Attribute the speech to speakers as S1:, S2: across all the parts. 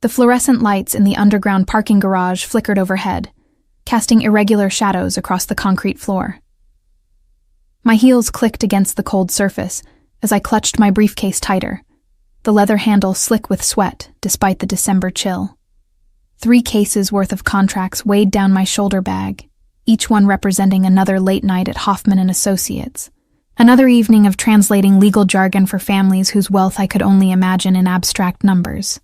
S1: The fluorescent lights in the underground parking garage flickered overhead, casting irregular shadows across the concrete floor. My heels clicked against the cold surface as I clutched my briefcase tighter, the leather handle slick with sweat despite the December chill. 3 cases worth of contracts weighed down my shoulder bag, each one representing another late night at Hoffman & Associates, another evening of translating legal jargon for families whose wealth I could only imagine in abstract numbers.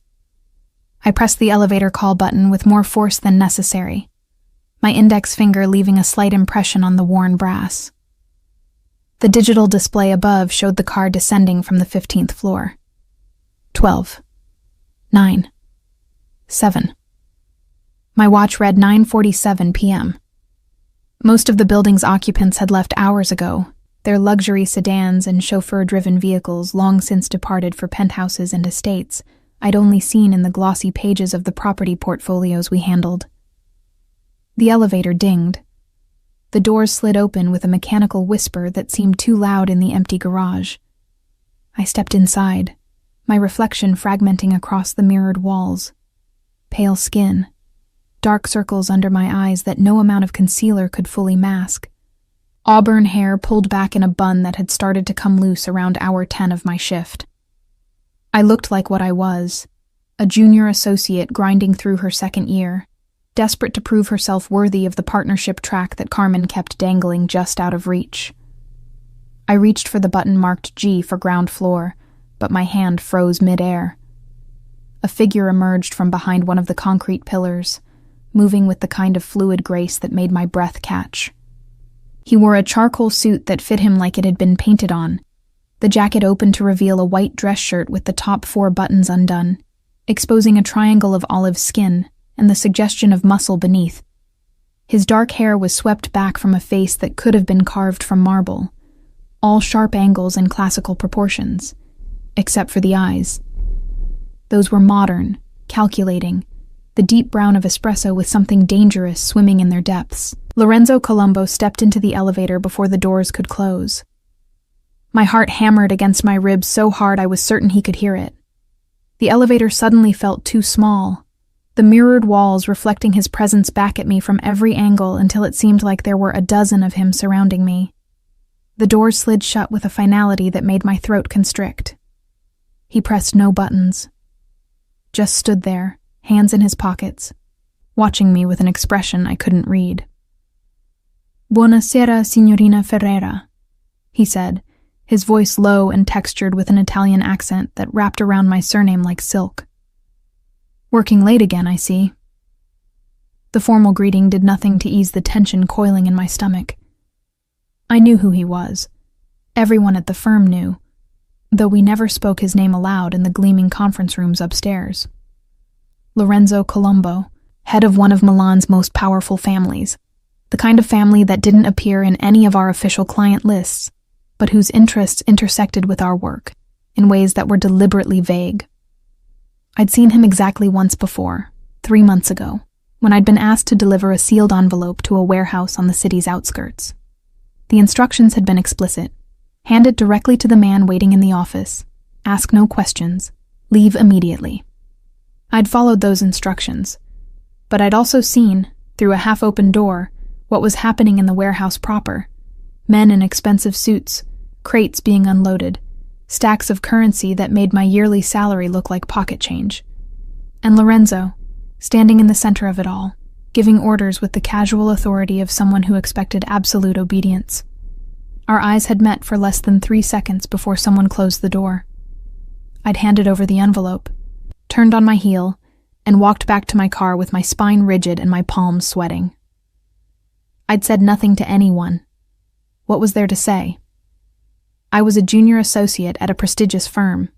S1: I pressed the elevator call button with more force than necessary, my index finger leaving a slight impression on the worn brass. The digital display above showed the car descending from the 15th floor. 12. 9. 7. My watch read 9:47 p.m. Most of the building's occupants had left hours ago, their luxury sedans and chauffeur-driven vehicles long since departed for penthouses and estates I'd only seen in the glossy pages of the property portfolios we handled. The elevator dinged. The doors slid open with a mechanical whisper that seemed too loud in the empty garage. I stepped inside, my reflection fragmenting across the mirrored walls. Pale skin, dark circles under my eyes that no amount of concealer could fully mask. Auburn hair pulled back in a bun that had started to come loose around hour 10 of my shift. I looked like what I was, a junior associate grinding through her second year, desperate to prove herself worthy of the partnership track that Carmen kept dangling just out of reach. I reached for the button marked G for ground floor, but my hand froze mid-air. A figure emerged from behind one of the concrete pillars, moving with the kind of fluid grace that made my breath catch. He wore a charcoal suit that fit him like it had been painted on, the jacket open to reveal a white dress shirt with the top 4 buttons undone, exposing a triangle of olive skin and the suggestion of muscle beneath. His dark hair was swept back from a face that could have been carved from marble, all sharp angles and classical proportions, except for the eyes. Those were modern, calculating, the deep brown of espresso with something dangerous swimming in their depths. Lorenzo Colombo stepped into the elevator before the doors could close. My heart hammered against my ribs so hard I was certain he could hear it. The elevator suddenly felt too small, the mirrored walls reflecting his presence back at me from every angle until it seemed like there were a dozen of him surrounding me. The doors slid shut with a finality that made my throat constrict. He pressed no buttons. Just stood there, hands in his pockets, watching me with an expression I couldn't read. "Buonasera, signorina Ferreira," he said, his voice low and textured with an Italian accent that wrapped around my surname like silk. "Working late again, I see." The formal greeting did nothing to ease the tension coiling in my stomach. I knew who he was. Everyone at the firm knew, though we never spoke his name aloud in the gleaming conference rooms upstairs. Lorenzo Colombo, head of one of Milan's most powerful families, the kind of family that didn't appear in any of our official client lists, but whose interests intersected with our work in ways that were deliberately vague. I'd seen him exactly once before, 3 months ago, when I'd been asked to deliver a sealed envelope to a warehouse on the city's outskirts. The instructions had been explicit. Hand it directly to the man waiting in the office. Ask no questions. Leave immediately. I'd followed those instructions, but I'd also seen, through a half-open door, what was happening in the warehouse proper. Men in expensive suits, crates being unloaded, stacks of currency that made my yearly salary look like pocket change. And Lorenzo, standing in the center of it all, giving orders with the casual authority of someone who expected absolute obedience. Our eyes had met for less than 3 seconds before someone closed the door. I'd handed over the envelope, turned on my heel, and walked back to my car with my spine rigid and my palms sweating. I'd said nothing to anyone. What was there to say? I was a junior associate at a prestigious firm.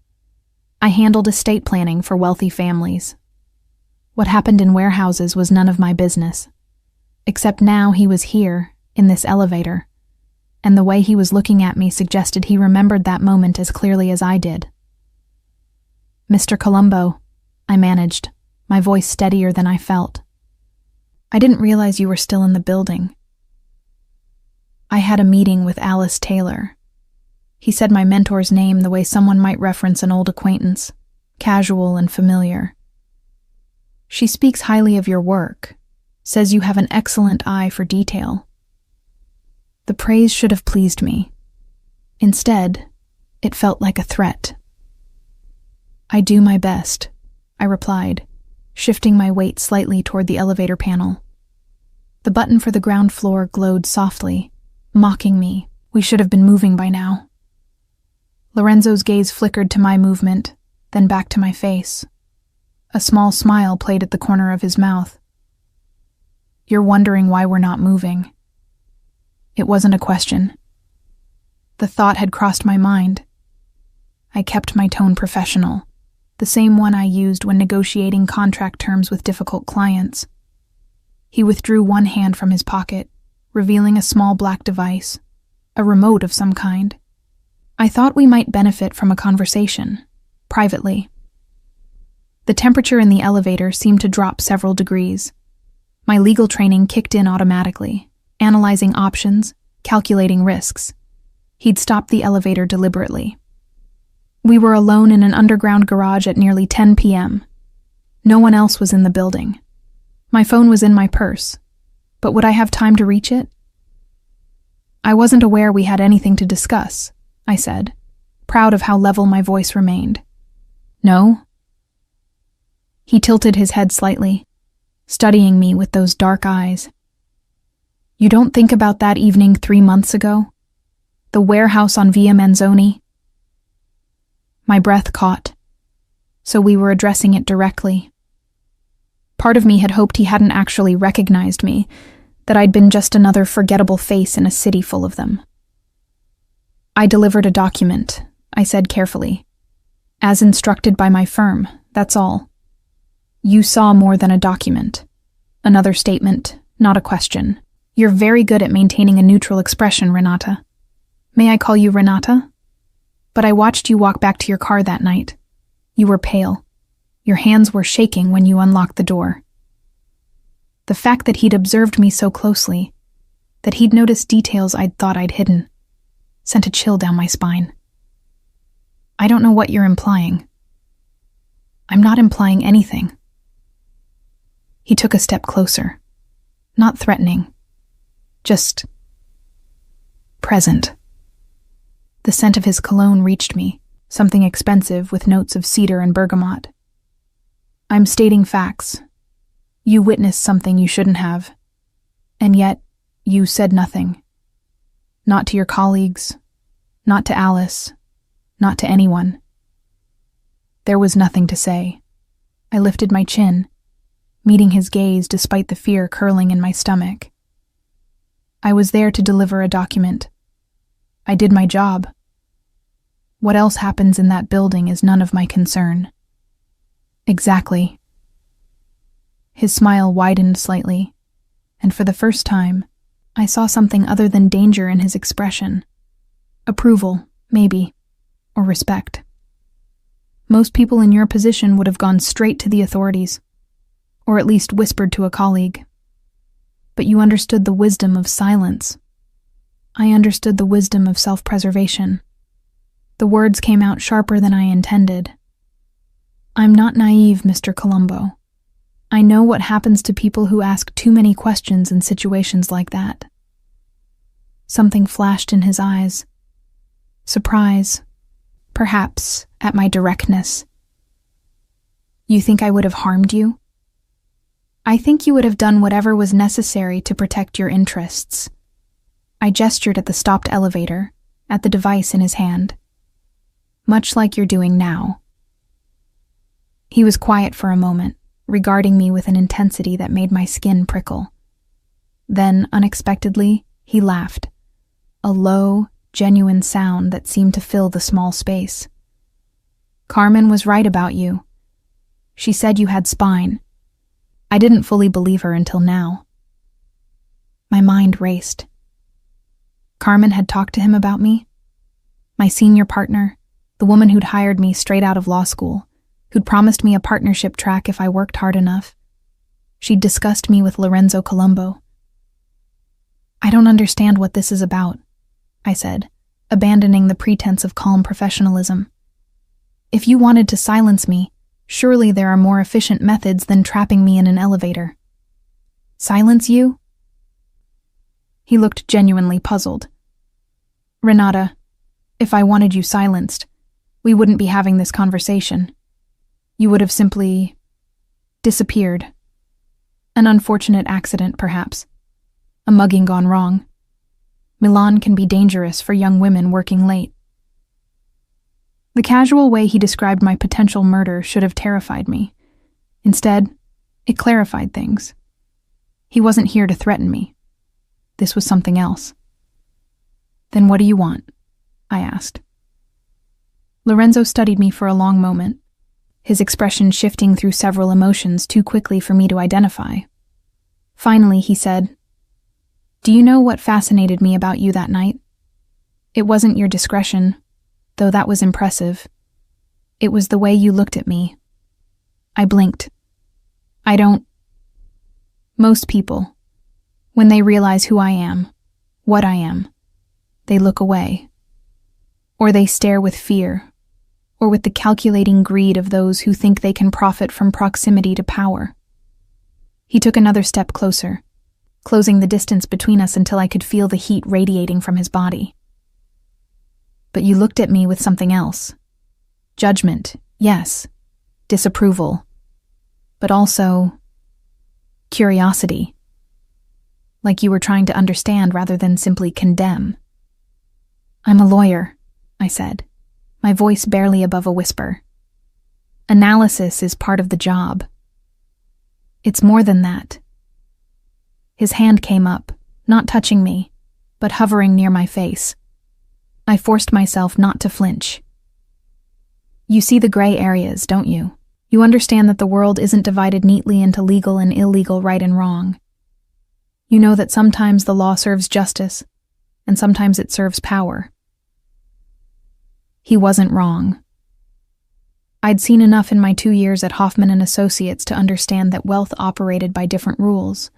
S1: I handled estate planning for wealthy families. What happened in warehouses was none of my business. Except now he was here, in this elevator, and the way he was looking at me suggested he remembered that moment as clearly as I did. "Mr. Colombo," I managed, my voice steadier than I felt. "I didn't realize you were still in the building." I had a meeting with Alice Taylor. He said my mentor's name the way someone might reference an old acquaintance, casual and familiar. She speaks highly of your work, says you have an excellent eye for detail. The praise should have pleased me. Instead, it felt like a threat. I do my best, I replied, shifting my weight slightly toward the elevator panel. The button for the ground floor glowed softly, mocking me. We should have been moving by now. Lorenzo's gaze flickered to my movement, then back to my face. A small smile played at the corner of his mouth. You're wondering why we're not moving. It wasn't a question. The thought had crossed my mind. I kept my tone professional, the same one I used when negotiating contract terms with difficult clients. He withdrew one hand from his pocket, revealing a small black device, a remote of some kind. I thought we might benefit from a conversation, privately. The temperature in the elevator seemed to drop several degrees. My legal training kicked in automatically, analyzing options, calculating risks. He'd stopped the elevator deliberately. We were alone in an underground garage at nearly 10 p.m. No one else was in the building. My phone was in my purse, but would I have time to reach it? I wasn't aware we had anything to discuss, I said, proud of how level my voice remained. No? He tilted his head slightly, studying me with those dark eyes. You don't think about that evening 3 months ago? The warehouse on Via Manzoni? My breath caught, so we were addressing it directly. Part of me had hoped he hadn't actually recognized me, that I'd been just another forgettable face in a city full of them. I delivered a document, I said carefully. As instructed by my firm, that's all. You saw more than a document. Another statement, not a question. You're very good at maintaining a neutral expression, Renata. May I call you Renata? But I watched you walk back to your car that night. You were pale. Your hands were shaking when you unlocked the door. The fact that he'd observed me so closely, that he'd noticed details I'd thought I'd hidden, sent a chill down my spine. I don't know what you're implying. I'm not implying anything. He took a step closer, not threatening, just present. The scent of his cologne reached me, something expensive with notes of cedar and bergamot. I'm stating facts. You witnessed something you shouldn't have, and yet you said nothing. Not to your colleagues, not to Alice, not to anyone. There was nothing to say. I lifted my chin, meeting his gaze despite the fear curling in my stomach. I was there to deliver a document. I did my job. What else happens in that building is none of my concern. Exactly. His smile widened slightly, and for the first time, I saw something other than danger in his expression. Approval, maybe, or respect. Most people in your position would have gone straight to the authorities, or at least whispered to a colleague. But you understood the wisdom of silence. I understood the wisdom of self-preservation. The words came out sharper than I intended. I'm not naive, Mr. Colombo. I know what happens to people who ask too many questions in situations like that. Something flashed in his eyes. Surprise, perhaps, at my directness. You think I would have harmed you? I think you would have done whatever was necessary to protect your interests. I gestured at the stopped elevator, at the device in his hand. Much like you're doing now. He was quiet for a moment, regarding me with an intensity that made my skin prickle. Then, unexpectedly, he laughed. A low, genuine sound that seemed to fill the small space. Carmen was right about you. She said you had spine. I didn't fully believe her until now. My mind raced. Carmen had talked to him about me? My senior partner, the woman who'd hired me straight out of law school, who'd promised me a partnership track if I worked hard enough. She'd discussed me with Lorenzo Colombo. I don't understand what this is about, I said, abandoning the pretense of calm professionalism. If you wanted to silence me, Surely there are more efficient methods than trapping me in an elevator. Silence you? He looked genuinely puzzled. Renata, if I wanted you silenced, we wouldn't be having this conversation. You would have simply disappeared. An unfortunate accident, perhaps. A mugging gone wrong. Milan can be dangerous for young women working late. The casual way he described my potential murder should have terrified me. Instead, it clarified things. He wasn't here to threaten me. This was something else. Then what do you want? I asked. Lorenzo studied me for a long moment, his expression shifting through several emotions too quickly for me to identify. Finally, he said, "Do you know what fascinated me about you that night? It wasn't your discretion, though that was impressive. It was the way you looked at me." I blinked. Most people, when they realize who I am, what I am, they look away. Or they stare with fear, or with the calculating greed of those who think they can profit from proximity to power. He took another step closer, closing the distance between us until I could feel the heat radiating from his body. But you looked at me with something else. Judgment, yes. Disapproval. But also curiosity. Like you were trying to understand rather than simply condemn. "I'm a lawyer," I said, my voice barely above a whisper. "Analysis is part of the job. It's more than that." His hand came up, not touching me, but hovering near my face. I forced myself not to flinch. "You see the gray areas, don't you? You understand that the world isn't divided neatly into legal and illegal, right and wrong. You know that sometimes the law serves justice, and sometimes it serves power." He wasn't wrong. I'd seen enough in my 2 years at Hoffman & Associates to understand that wealth operated by different rules.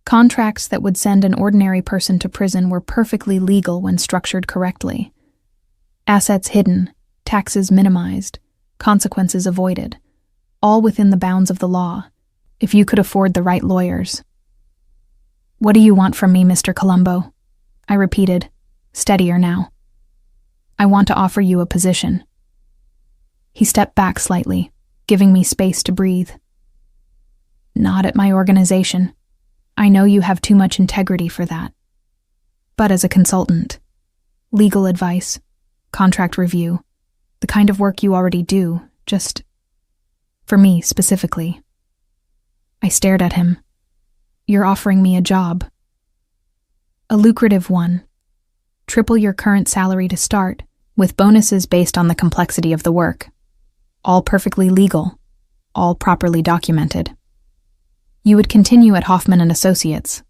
S1: Contracts that would send an ordinary person to prison were perfectly legal when structured correctly. Assets hidden, taxes minimized, consequences avoided, all within the bounds of the law, if you could afford the right lawyers. "What do you want from me, Mr. Colombo?" I repeated, steadier now. "I want to offer you a position." He stepped back slightly, giving me space to breathe. "Not at my organization. I know you have too much integrity for that. But as a consultant, legal advice, contract review, the kind of work you already do, just for me specifically." I stared at him. "You're offering me a job. A lucrative one. Triple your current salary to start, with bonuses based on the complexity of the work. All perfectly legal, all properly documented. You would continue at Hoffman & Associates.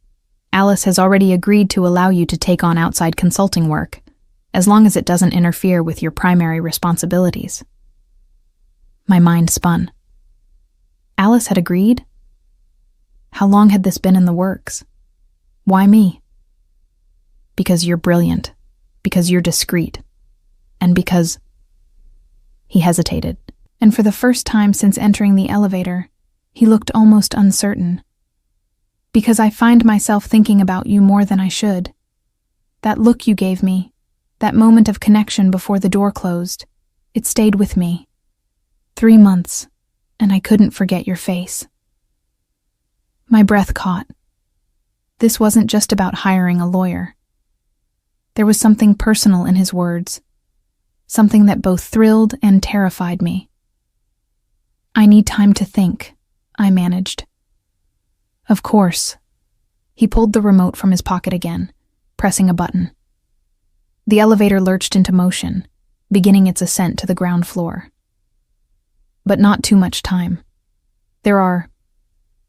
S1: Alice has already agreed to allow you to take on outside consulting work, as long as it doesn't interfere with your primary responsibilities." My mind spun. Alice had agreed? How long had this been in the works? Why me? "Because you're brilliant, because you're discreet, and because—" He hesitated, and for the first time since entering the elevator, he looked almost uncertain. "Because I find myself thinking about you more than I should. That look you gave me, that moment of connection before the door closed, it stayed with me. 3 months, and I couldn't forget your face." My breath caught. This wasn't just about hiring a lawyer. There was something personal in his words, something that both thrilled and terrified me. "I need time to think," I managed. "Of course." He pulled the remote from his pocket again, pressing a button. The elevator lurched into motion, beginning its ascent to the ground floor. But not too much time. There are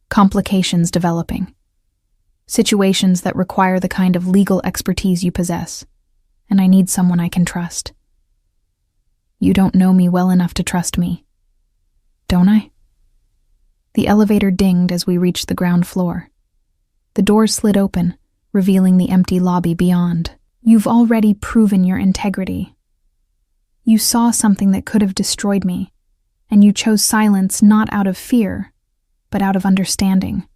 S1: complications developing. Situations that require the kind of legal expertise you possess, and I need someone I can trust. You don't know me well enough to trust me, don't I? The elevator dinged as we reached the ground floor. The doors slid open, revealing the empty lobby beyond. You've already proven your integrity. You saw something that could have destroyed me, and you chose silence not out of fear, but out of understanding.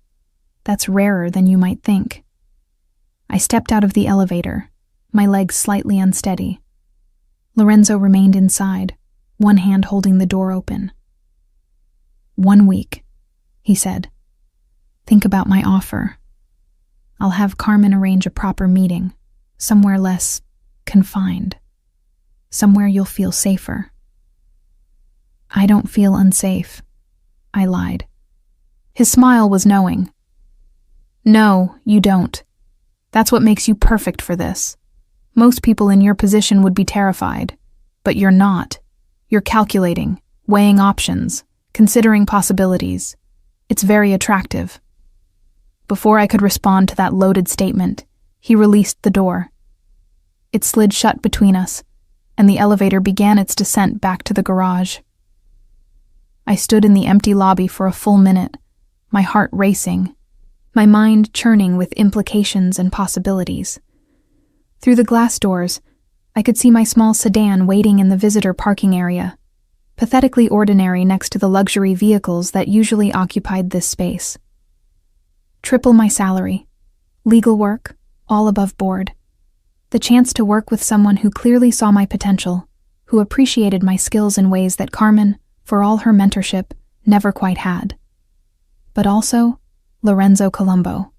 S1: That's rarer than you might think. I stepped out of the elevator, my legs slightly unsteady. Lorenzo remained inside, one hand holding the door open. 1 week, he said. Think about my offer. I'll have Carmen arrange a proper meeting, somewhere less confined, somewhere you'll feel safer. I don't feel unsafe, I lied. His smile was knowing. No, you don't. That's what makes you perfect for this. Most people in your position would be terrified, but you're not. You're calculating, weighing options, considering possibilities. It's very attractive. Before I could respond to that loaded statement, he released the door. It slid shut between us, and the elevator began its descent back to the garage. I stood in the empty lobby for a full minute, my heart racing, my mind churning with implications and possibilities. Through the glass doors, I could see my small sedan waiting in the visitor parking area, pathetically ordinary next to the luxury vehicles that usually occupied this space. Triple my salary, legal work, all above board. The chance to work with someone who clearly saw my potential, who appreciated my skills in ways that Carmen, for all her mentorship, never quite had. But also, Lorenzo Colombo.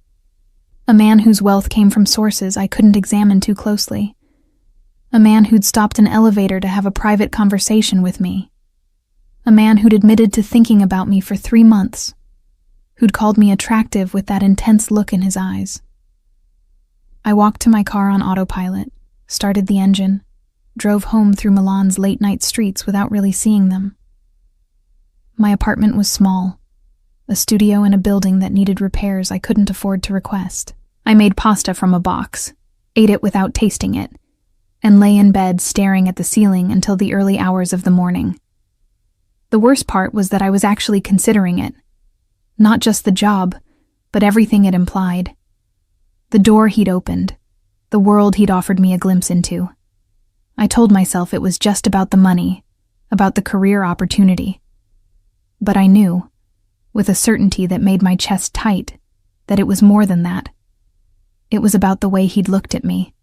S1: A man whose wealth came from sources I couldn't examine too closely. A man who'd stopped an elevator to have a private conversation with me. A man who'd admitted to thinking about me for 3 months. Who'd called me attractive with that intense look in his eyes. I walked to my car on autopilot, started the engine, drove home through Milan's late-night streets without really seeing them. My apartment was small, a studio in a building that needed repairs I couldn't afford to request. I made pasta from a box, ate it without tasting it, and lay in bed staring at the ceiling until the early hours of the morning. The worst part was that I was actually considering it. Not just the job, but everything it implied. The door he'd opened, the world he'd offered me a glimpse into. I told myself it was just about the money, about the career opportunity. But I knew, with a certainty that made my chest tight, that it was more than that. It was about the way he'd looked at me.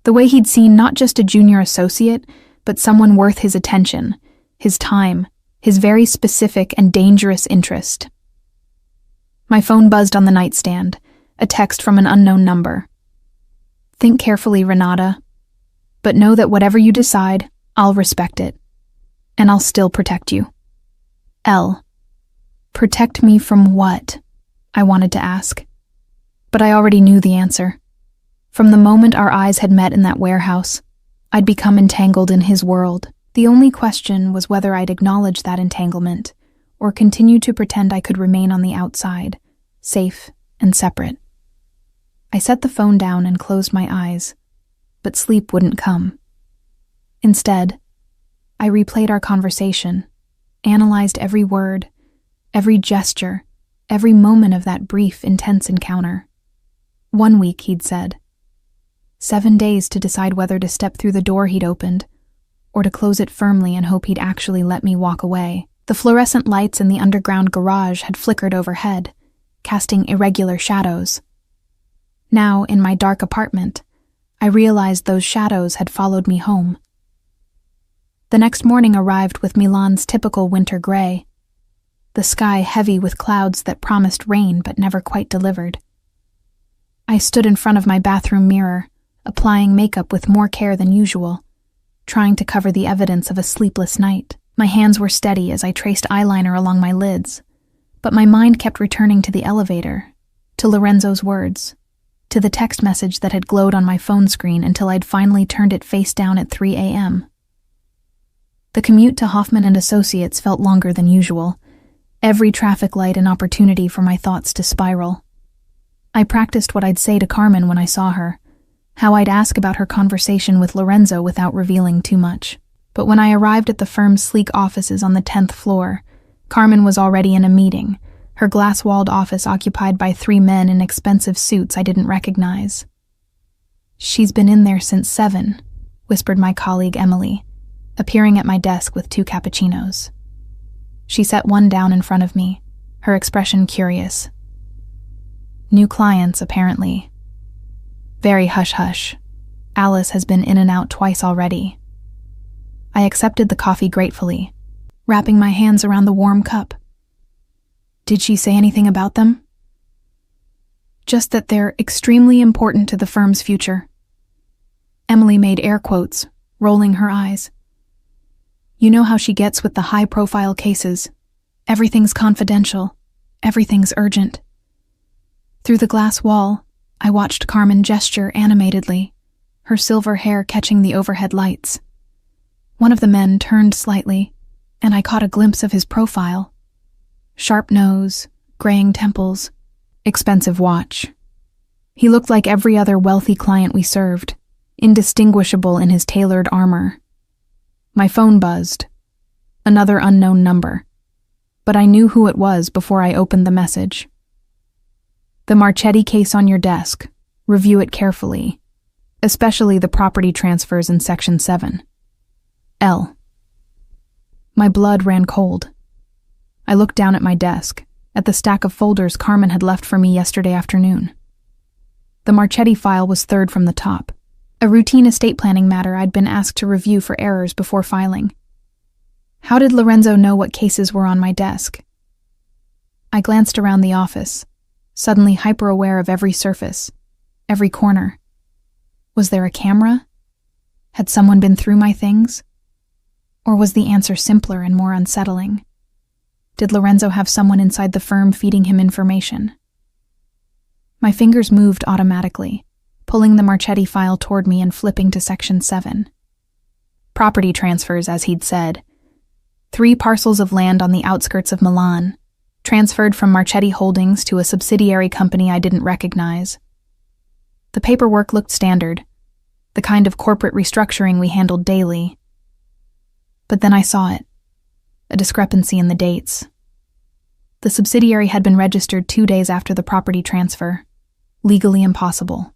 S1: The way he'd seen not just a junior associate, but someone worth his attention, his time, his very specific and dangerous interest. My phone buzzed on the nightstand, a text from an unknown number. Think carefully, Renata, but know that whatever you decide, I'll respect it. And I'll still protect you. L. Protect me from what? I wanted to ask. But I already knew the answer. From the moment our eyes had met in that warehouse, I'd become entangled in his world. The only question was whether I'd acknowledge that entanglement, or continue to pretend I could remain on the outside, safe and separate. I set the phone down and closed my eyes, but sleep wouldn't come. Instead, I replayed our conversation, analyzed every word, every gesture, every moment of that brief, intense encounter. 1 week, he'd said. 7 days to decide whether to step through the door he'd opened, or to close it firmly and hope he'd actually let me walk away. The fluorescent lights in the underground garage had flickered overhead, casting irregular shadows. Now, in my dark apartment, I realized those shadows had followed me home. The next morning arrived with Milan's typical winter gray, the sky heavy with clouds that promised rain but never quite delivered. I stood in front of my bathroom mirror, applying makeup with more care than usual, trying to cover the evidence of a sleepless night. My hands were steady as I traced eyeliner along my lids, but my mind kept returning to the elevator, to Lorenzo's words, to the text message that had glowed on my phone screen until I'd finally turned it face down at 3 a.m. The commute to Hoffman and Associates felt longer than usual, every traffic light an opportunity for my thoughts to spiral. I practiced what I'd say to Carmen when I saw her, how I'd ask about her conversation with Lorenzo without revealing too much. But when I arrived at the firm's sleek offices on the 10th floor, Carmen was already in a meeting, her glass-walled office occupied by 3 men in expensive suits I didn't recognize. "She's been in there since 7, whispered my colleague Emily, appearing at my desk with 2 cappuccinos. She set one down in front of me, her expression curious. New clients, apparently. Very hush-hush. Alice has been in and out twice already. I accepted the coffee gratefully, wrapping my hands around the warm cup. Did she say anything about them? Just that they're extremely important to the firm's future. Emily made air quotes, rolling her eyes. You know how she gets with the high-profile cases. Everything's confidential. Everything's urgent. Through the glass wall, I watched Carmen gesture animatedly, her silver hair catching the overhead lights. One of the men turned slightly, and I caught a glimpse of his profile. Sharp nose, graying temples, expensive watch. He looked like every other wealthy client we served, indistinguishable in his tailored armor. My phone buzzed. Another unknown number. But I knew who it was before I opened the message. The Marchetti case on your desk. Review it carefully, especially the property transfers in Section 7. L. My blood ran cold. I looked down at my desk, at the stack of folders Carmen had left for me yesterday afternoon. The Marchetti file was third from the top, a routine estate planning matter I'd been asked to review for errors before filing. How did Lorenzo know what cases were on my desk? I glanced around the office, suddenly hyper-aware of every surface, every corner. Was there a camera? Had someone been through my things? Or was the answer simpler and more unsettling? Did Lorenzo have someone inside the firm feeding him information? My fingers moved automatically, pulling the Marchetti file toward me and flipping to Section 7. Property transfers, as he'd said. 3 parcels of land on the outskirts of Milan, transferred from Marchetti Holdings to a subsidiary company I didn't recognize. The paperwork looked standard, the kind of corporate restructuring we handled daily. But then I saw it. A discrepancy in the dates. The subsidiary had been registered 2 days after the property transfer. Legally impossible.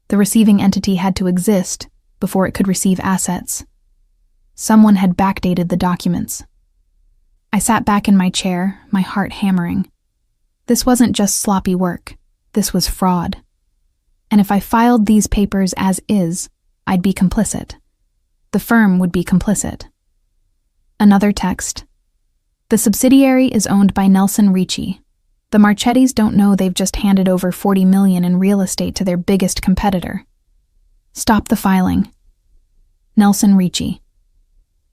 S1: The receiving entity had to exist before it could receive assets. Someone had backdated the documents. I sat back in my chair, my heart hammering. This wasn't just sloppy work. This was fraud. And if I filed these papers as is, I'd be complicit. The firm would be complicit. Another text. The subsidiary is owned by Nelson Ricci. The Marchettis don't know they've just handed over $40 million in real estate to their biggest competitor. Stop the filing. Nelson Ricci.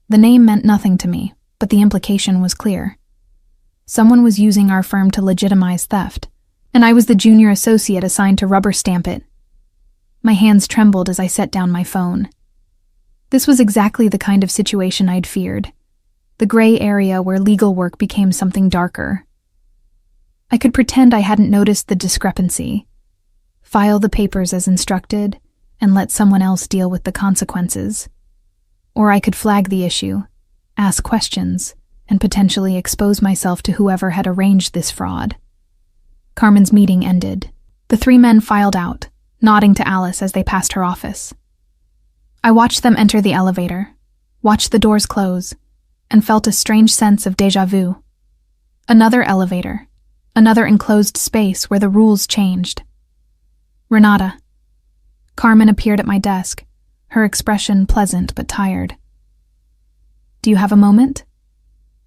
S1: The name meant nothing to me, but the implication was clear. Someone was using our firm to legitimize theft, and I was the junior associate assigned to rubber stamp it. My hands trembled as I set down my phone. This was exactly the kind of situation I'd feared. The gray area where legal work became something darker. I could pretend I hadn't noticed the discrepancy, file the papers as instructed, and let someone else deal with the consequences. Or I could flag the issue, ask questions, and potentially expose myself to whoever had arranged this fraud. Carmen's meeting ended. The 3 men filed out, nodding to Alice as they passed her office. I watched them enter the elevator, watched the doors close, and felt a strange sense of déjà vu. Another elevator, another enclosed space where the rules changed. Renata. Carmen appeared at my desk, her expression pleasant but tired. Do you have a moment?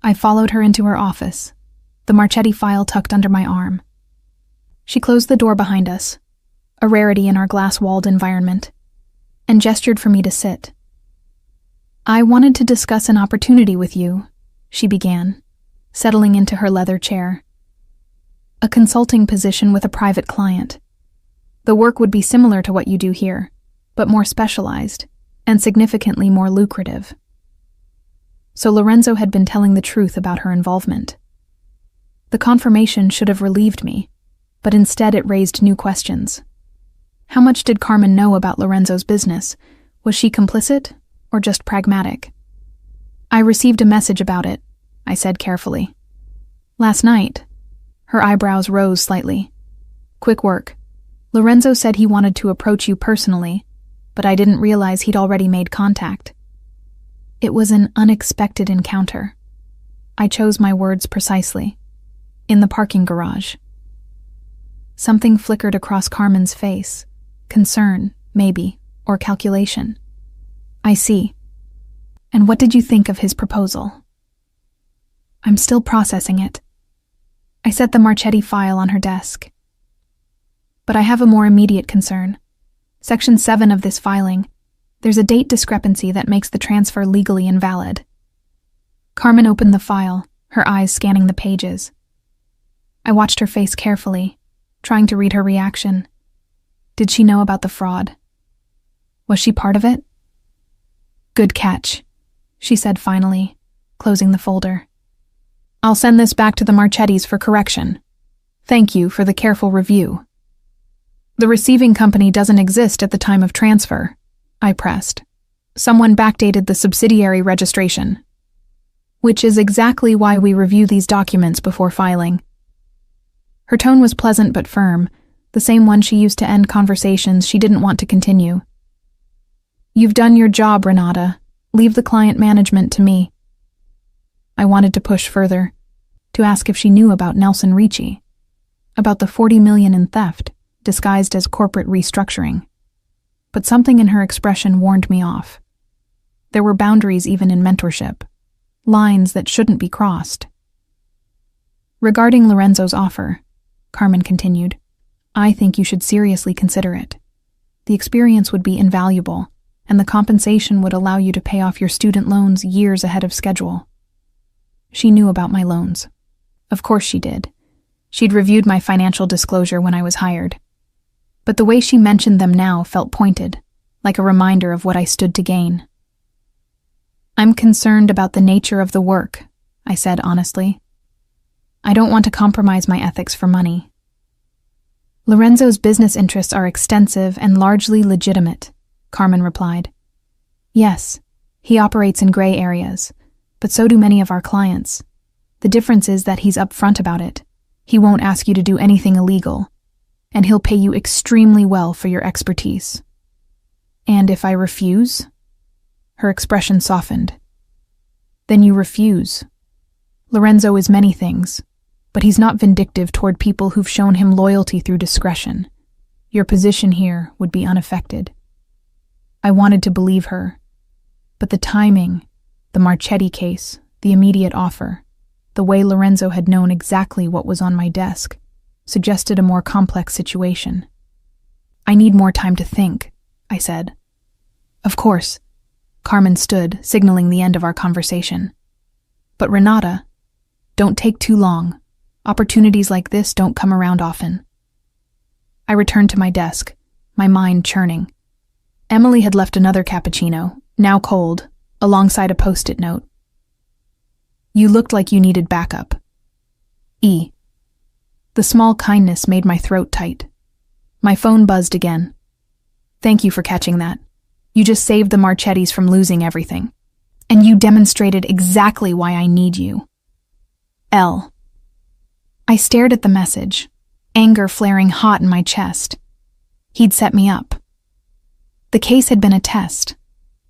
S1: I followed her into her office, the Marchetti file tucked under my arm. She closed the door behind us, a rarity in our glass-walled environment, and gestured for me to sit. I wanted to discuss an opportunity with you, she began, settling into her leather chair. A consulting position with a private client. The work would be similar to what you do here, but more specialized, and significantly more lucrative. So Lorenzo had been telling the truth about her involvement. The confirmation should have relieved me, but instead it raised new questions. How much did Carmen know about Lorenzo's business? Was she complicit, or just pragmatic? I received a message about it, I said carefully. Last night. Her eyebrows rose slightly. Quick work. Lorenzo said he wanted to approach you personally, but I didn't realize he'd already made contact. It was an unexpected encounter. I chose my words precisely. In the parking garage. Something flickered across Carmen's face. Concern, maybe, or calculation. I see. And what did you think of his proposal? I'm still processing it. I set the Marchetti file on her desk. But I have a more immediate concern. Section 7 of this filing. There's a date discrepancy that makes the transfer legally invalid. Carmen opened the file, her eyes scanning the pages. I watched her face carefully, trying to read her reaction. Did she know about the fraud? Was she part of it? Good catch, she said finally, closing the folder. I'll send this back to the Marchettis for correction. Thank you for the careful review. The receiving company doesn't exist at the time of transfer, I pressed. Someone backdated the subsidiary registration. Which is exactly why we review these documents before filing. Her tone was pleasant but firm, the same one she used to end conversations she didn't want to continue. You've done your job, Renata. Leave the client management to me. I wanted to push further, to ask if she knew about Nelson Ricci, about the $40 million in theft, disguised as corporate restructuring. But something in her expression warned me off. There were boundaries even in mentorship, lines that shouldn't be crossed. Regarding Lorenzo's offer, Carmen continued, I think you should seriously consider it. The experience would be invaluable, and the compensation would allow you to pay off your student loans years ahead of schedule. She knew about my loans. Of course she did. She'd reviewed my financial disclosure when I was hired. But the way she mentioned them now felt pointed, like a reminder of what I stood to gain. I'm concerned about the nature of the work, I said honestly. I don't want to compromise my ethics for money. Lorenzo's business interests are extensive and largely legitimate, Carmen replied. Yes, he operates in gray areas, but so do many of our clients. The difference is that he's upfront about it. He won't ask you to do anything illegal, and he'll pay you extremely well for your expertise. And if I refuse? Her expression softened. Then you refuse. Lorenzo is many things, but he's not vindictive toward people who've shown him loyalty through discretion. Your position here would be unaffected. I wanted to believe her, but the timing, the Marchetti case, the immediate offer, the way Lorenzo had known exactly what was on my desk, suggested a more complex situation. I need more time to think, I said. Of course. Carmen stood, signaling the end of our conversation. But Renata, don't take too long. Opportunities like this don't come around often. I returned to my desk, my mind churning. Emily had left another cappuccino, now cold, alongside a post-it note. You looked like you needed backup. E. The small kindness made my throat tight. My phone buzzed again. Thank you for catching that. You just saved the Marchettis from losing everything. And you demonstrated exactly why I need you. L. I stared at the message, anger flaring hot in my chest. He'd set me up. The case had been a test,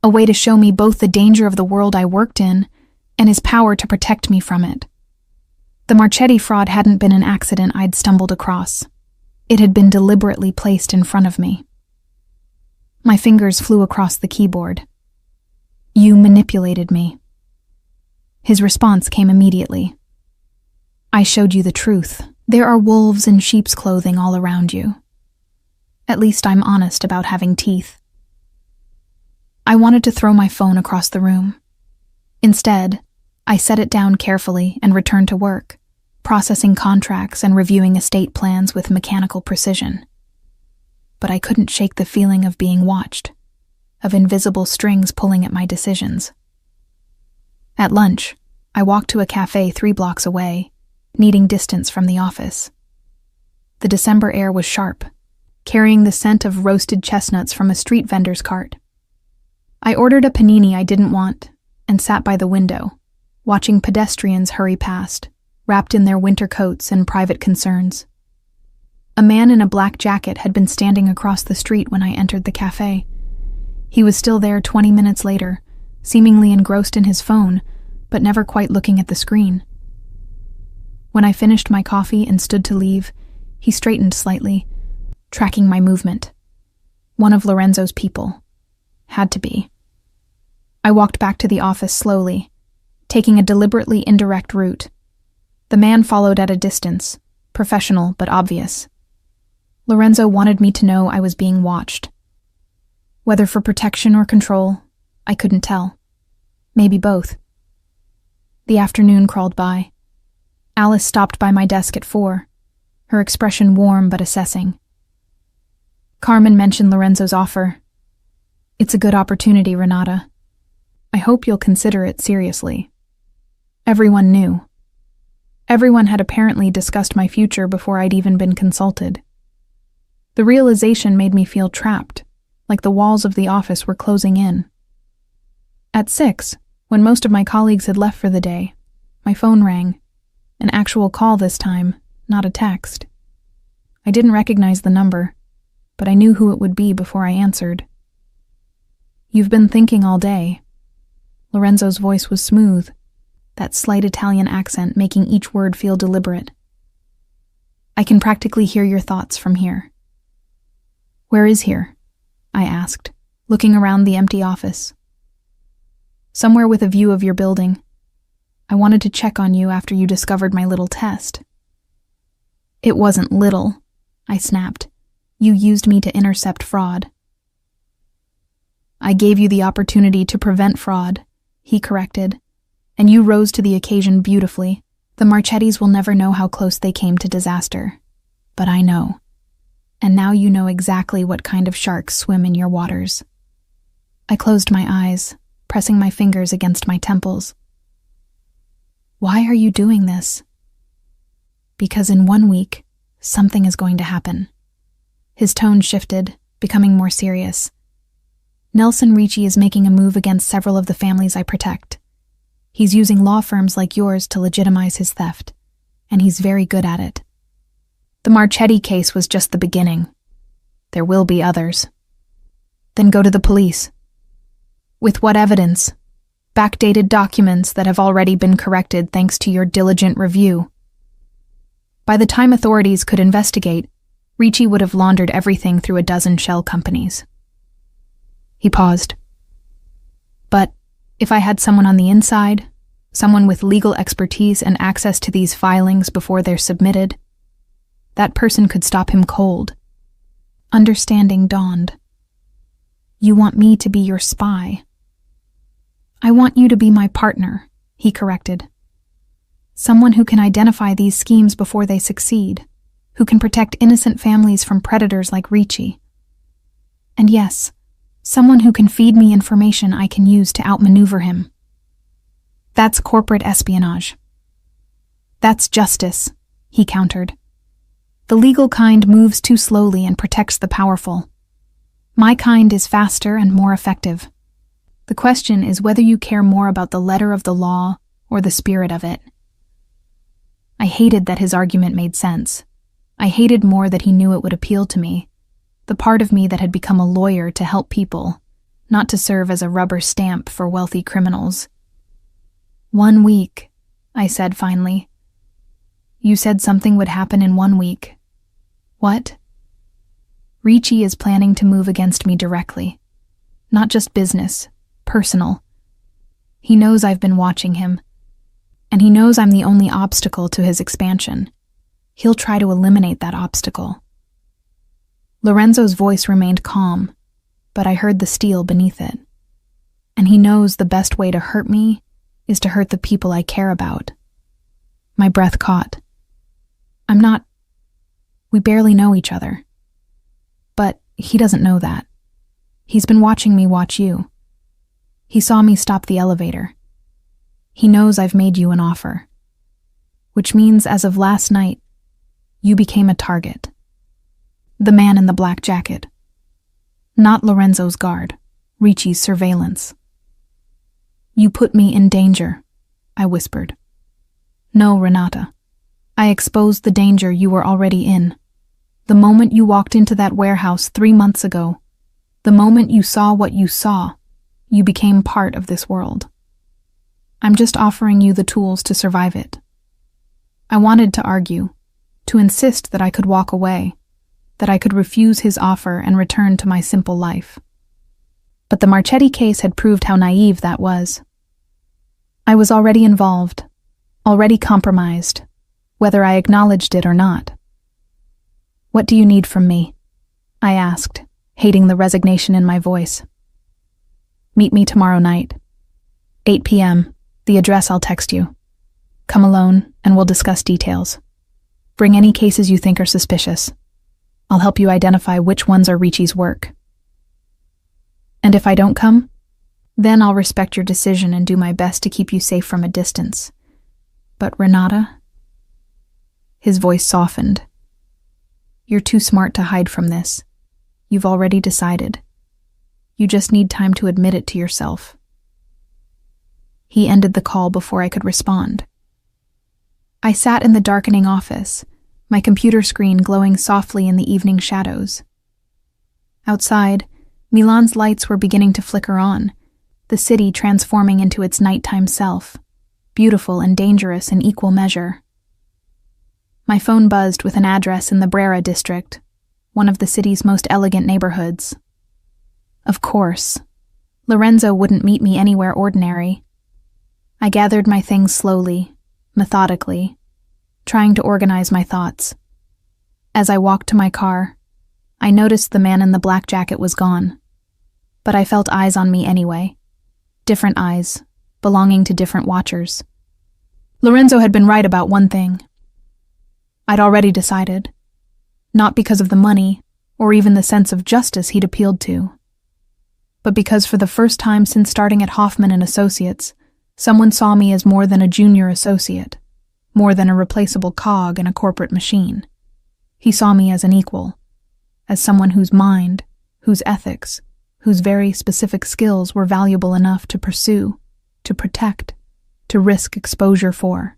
S1: a way to show me both the danger of the world I worked in and his power to protect me from it. The Marchetti fraud hadn't been an accident I'd stumbled across. It had been deliberately placed in front of me. My fingers flew across the keyboard. You manipulated me. His response came immediately. I showed you the truth. There are wolves in sheep's clothing all around you. At least I'm honest about having teeth. I wanted to throw my phone across the room. Instead, I set it down carefully and returned to work, processing contracts and reviewing estate plans with mechanical precision. But I couldn't shake the feeling of being watched, of invisible strings pulling at my decisions. At lunch, I walked to a cafe 3 blocks away, needing distance from the office. The December air was sharp, carrying the scent of roasted chestnuts from a street vendor's cart. I ordered a panini I didn't want and sat by the window, watching pedestrians hurry past, wrapped in their winter coats and private concerns. A man in a black jacket had been standing across the street when I entered the cafe. He was still there 20 minutes later, seemingly engrossed in his phone, but never quite looking at the screen. When I finished my coffee and stood to leave, he straightened slightly, tracking my movement. One of Lorenzo's people. Had to be. I walked back to the office slowly, taking a deliberately indirect route. The man followed at a distance, professional but obvious. Lorenzo wanted me to know I was being watched. Whether for protection or control, I couldn't tell. Maybe both. The afternoon crawled by. Alice stopped by my desk at 4, her expression warm but assessing. Carmen mentioned Lorenzo's offer. It's a good opportunity, Renata. I hope you'll consider it seriously. Everyone knew. Everyone had apparently discussed my future before I'd even been consulted. The realization made me feel trapped, like the walls of the office were closing in. At 6, when most of my colleagues had left for the day, my phone rang. An actual call this time, not a text. I didn't recognize the number, but I knew who it would be before I answered. You've been thinking all day. Lorenzo's voice was smooth, that slight Italian accent making each word feel deliberate. I can practically hear your thoughts from here. Where is here? I asked, looking around the empty office. Somewhere with a view of your building. I wanted to check on you after you discovered my little test. It wasn't little, I snapped. You used me to intercept fraud. I gave you the opportunity to prevent fraud, he corrected, and you rose to the occasion beautifully. The Marchettis will never know how close they came to disaster. But I know. And now you know exactly what kind of sharks swim in your waters. I closed my eyes, pressing my fingers against my temples. Why are you doing this? Because in 1 week, something is going to happen. His tone shifted, becoming more serious. Nelson Ricci is making a move against several of the families I protect. He's using law firms like yours to legitimize his theft, and he's very good at it. The Marchetti case was just the beginning. There will be others. Then go to the police. With what evidence? Backdated documents that have already been corrected thanks to your diligent review. By the time authorities could investigate, Ricci would have laundered everything through a dozen shell companies. He paused. But if I had someone on the inside, someone with legal expertise and access to these filings before they're submitted, that person could stop him cold. Understanding dawned. You want me to be your spy. I want you to be my partner, he corrected. Someone who can identify these schemes before they succeed, who can protect innocent families from predators like Ricci. And yes, someone who can feed me information I can use to outmaneuver him. That's corporate espionage. That's justice, he countered. The legal kind moves too slowly and protects the powerful. My kind is faster and more effective. The question is whether you care more about the letter of the law or the spirit of it. I hated that his argument made sense. I hated more that he knew it would appeal to me, the part of me that had become a lawyer to help people, not to serve as a rubber stamp for wealthy criminals. 1 week, I said finally. You said something would happen in 1 week. What? Ricci is planning to move against me directly. Not just business, personal. He knows I've been watching him, and he knows I'm the only obstacle to his expansion. He'll try to eliminate that obstacle. Lorenzo's voice remained calm, but I heard the steel beneath it. And he knows the best way to hurt me is to hurt the people I care about. My breath caught. We barely know each other. But he doesn't know that. He's been watching me watch you. He saw me stop the elevator. He knows I've made you an offer. Which means as of last night, you became a target. The man in the black jacket. Not Lorenzo's guard, Ricci's surveillance. You put me in danger, I whispered. No, Renata. I exposed the danger you were already in. The moment you walked into that warehouse 3 months ago, the moment you saw what you saw, you became part of this world. I'm just offering you the tools to survive it. I wanted to argue, to insist that I could walk away, that I could refuse his offer and return to my simple life. But the Marchetti case had proved how naive that was. I was already involved, already compromised, whether I acknowledged it or not. "What do you need from me?" I asked, hating the resignation in my voice. "Meet me tomorrow night. 8 p.m. The address I'll text you. Come alone, and we'll discuss details. Bring any cases you think are suspicious. I'll help you identify which ones are Ricci's work. And if I don't come, then I'll respect your decision and do my best to keep you safe from a distance. But Renata?" His voice softened. "You're too smart to hide from this. You've already decided. You just need time to admit it to yourself." He ended the call before I could respond. I sat in the darkening office, my computer screen glowing softly in the evening shadows. Outside, Milan's lights were beginning to flicker on, the city transforming into its nighttime self, beautiful and dangerous in equal measure. My phone buzzed with an address in the Brera district, one of the city's most elegant neighborhoods. Of course, Lorenzo wouldn't meet me anywhere ordinary. I gathered my things slowly, methodically, trying to organize my thoughts. As I walked to my car, I noticed the man in the black jacket was gone, but I felt eyes on me anyway. Different eyes, belonging to different watchers. Lorenzo had been right about one thing. I'd already decided, not because of the money or even the sense of justice he'd appealed to, but because for the first time since starting at Hoffman and Associates, someone saw me as more than a junior associate, more than a replaceable cog in a corporate machine. He saw me as an equal, as someone whose mind, whose ethics, whose very specific skills were valuable enough to pursue, to protect, to risk exposure for.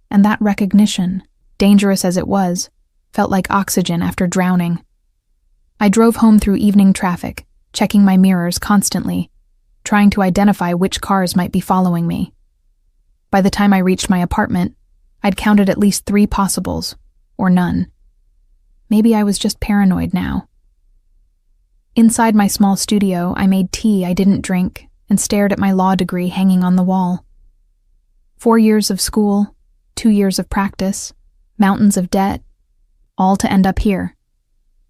S1: And that recognition, dangerous as it was, felt like oxygen after drowning. I drove home through evening traffic, checking my mirrors constantly, trying to identify which cars might be following me. By the time I reached my apartment, I'd counted at least 3 possibles, or none. Maybe I was just paranoid now. Inside my small studio, I made tea I didn't drink and stared at my law degree hanging on the wall. 4 years of school, 2 years of practice, mountains of debt, all to end up here,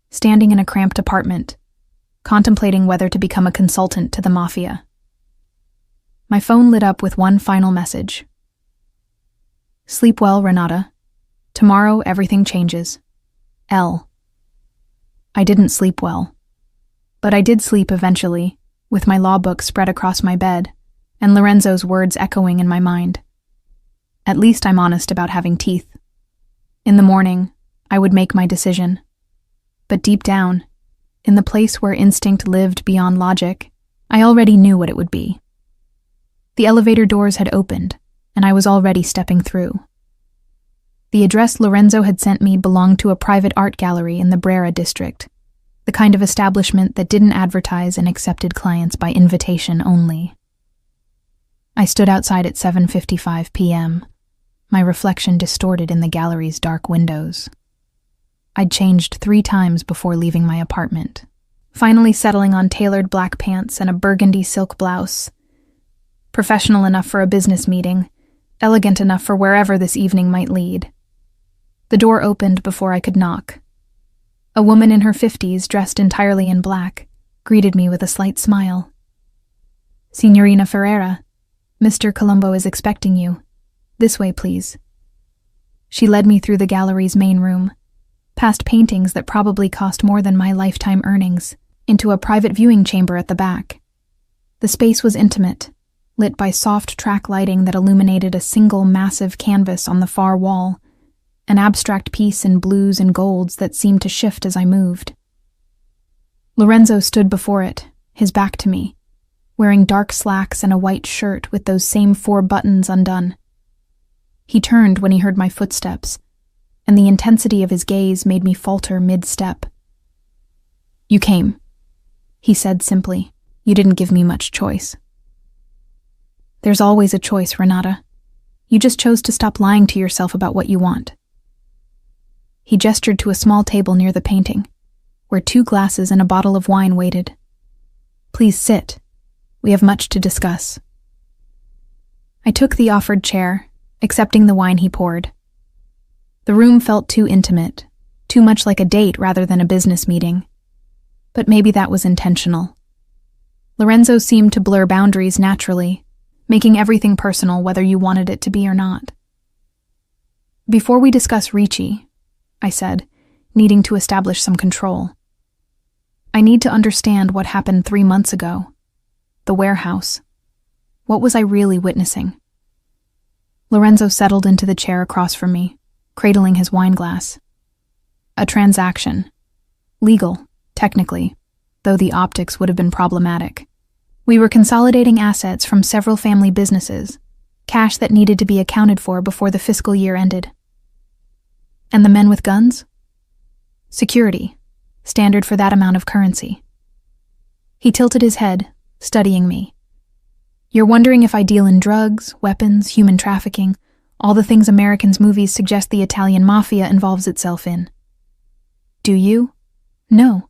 S1: standing in a cramped apartment, contemplating whether to become a consultant to the Mafia. My phone lit up with one final message. "Sleep well, Renata. Tomorrow everything changes. L." I didn't sleep well, but I did sleep eventually, with my law book spread across my bed and Lorenzo's words echoing in my mind. At least I'm honest about having teeth. In the morning, I would make my decision. But deep down, in the place where instinct lived beyond logic, I already knew what it would be. The elevator doors had opened, and I was already stepping through. The address Lorenzo had sent me belonged to a private art gallery in the Brera district, the kind of establishment that didn't advertise and accepted clients by invitation only. I stood outside at 7:55 p.m., my reflection distorted in the gallery's dark windows. I'd changed 3 times before leaving my apartment, finally settling on tailored black pants and a burgundy silk blouse. Professional enough for a business meeting, elegant enough for wherever this evening might lead. The door opened before I could knock. A woman in her 50s, dressed entirely in black, greeted me with a slight smile. "Signorina Ferreira, Mr. Colombo is expecting you. This way, please." She led me through the gallery's main room, past paintings that probably cost more than my lifetime earnings, into a private viewing chamber at the back. The space was intimate, lit by soft track lighting that illuminated a single massive canvas on the far wall, an abstract piece in blues and golds that seemed to shift as I moved. Lorenzo stood before it, his back to me, wearing dark slacks and a white shirt with those same 4 buttons undone. He turned when he heard my footsteps, and the intensity of his gaze made me falter mid-step. "You came," he said simply. "You didn't give me much choice." There's always a choice, Renata. You just chose to stop lying to yourself about what you want. He gestured to a small table near the painting, where 2 glasses and a bottle of wine waited. Please sit. We have much to discuss. I took the offered chair, accepting the wine he poured. The room felt too intimate, too much like a date rather than a business meeting. But maybe that was intentional. Lorenzo seemed to blur boundaries naturally, making everything personal whether you wanted it to be or not. Before we discuss Ricci, I said, needing to establish some control. I need to understand what happened 3 months ago. The warehouse. What was I really witnessing? Lorenzo settled into the chair across from me, cradling his wine glass. A transaction. Legal, technically, though the optics would have been problematic. We were consolidating assets from several family businesses, cash that needed to be accounted for before the fiscal year ended. And the men with guns? Security, standard for that amount of currency. He tilted his head, studying me. You're wondering if I deal in drugs, weapons, human trafficking, all the things Americans' movies suggest the Italian Mafia involves itself in. Do you? No.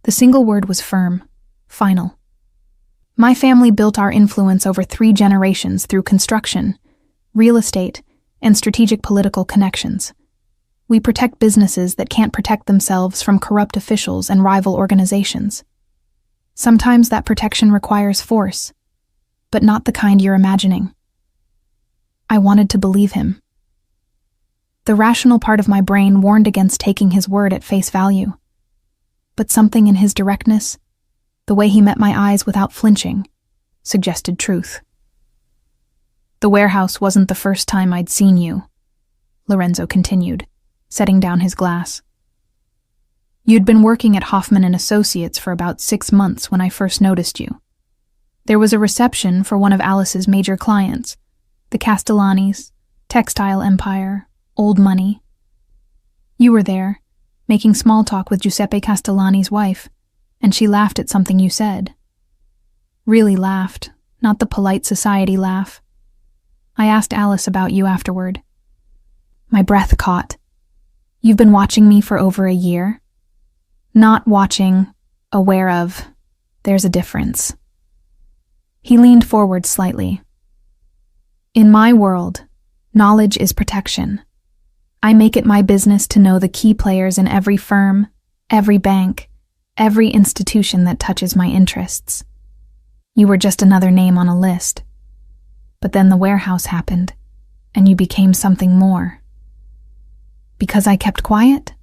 S1: The single word was firm, final. My family built our influence over 3 generations through construction, real estate, and strategic political connections. We protect businesses that can't protect themselves from corrupt officials and rival organizations. Sometimes that protection requires force, but not the kind you're imagining. I wanted to believe him. The rational part of my brain warned against taking his word at face value. But something in his directness, the way he met my eyes without flinching, suggested truth. The warehouse wasn't the first time I'd seen you, Lorenzo continued, setting down his glass. You'd been working at Hoffman & Associates for about 6 months when I first noticed you. There was a reception for one of Alice's major clients, the Castellanis, textile empire, old money. You were there, making small talk with Giuseppe Castellani's wife, and she laughed at something you said. Really laughed, not the polite society laugh. I asked Alice about you afterward. My breath caught. You've been watching me for over a year? Not watching, aware of. There's a difference. He leaned forward slightly. In my world, knowledge is protection. I make it my business to know the key players in every firm, every bank, every institution that touches my interests. You were just another name on a list. But then the warehouse happened, and you became something more. Because I kept quiet?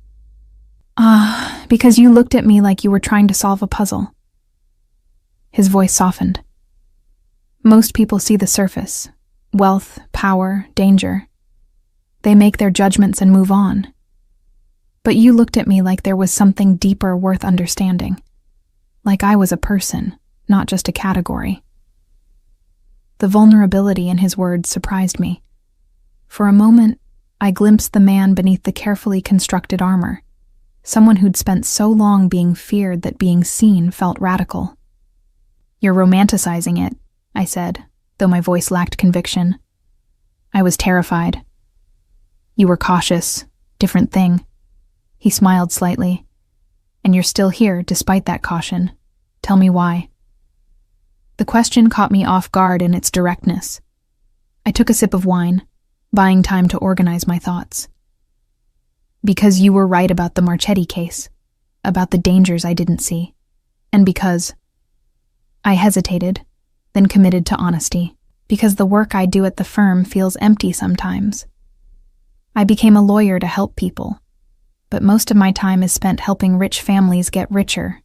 S1: Because you looked at me like you were trying to solve a puzzle. His voice softened. Most people see the surface, wealth, power, danger. They make their judgments and move on. But you looked at me like there was something deeper worth understanding. Like I was a person, not just a category. The vulnerability in his words surprised me. For a moment, I glimpsed the man beneath the carefully constructed armor, someone who'd spent so long being feared that being seen felt radical. You're romanticizing it, I said, though my voice lacked conviction. I was terrified. You were cautious, different thing. He smiled slightly. And you're still here despite that caution. Tell me why. The question caught me off guard in its directness. I took a sip of wine, buying time to organize my thoughts. Because you were right about the Marchetti case, about the dangers I didn't see, and because I hesitated, then committed to honesty, because the work I do at the firm feels empty sometimes. I became a lawyer to help people, but most of my time is spent helping rich families get richer.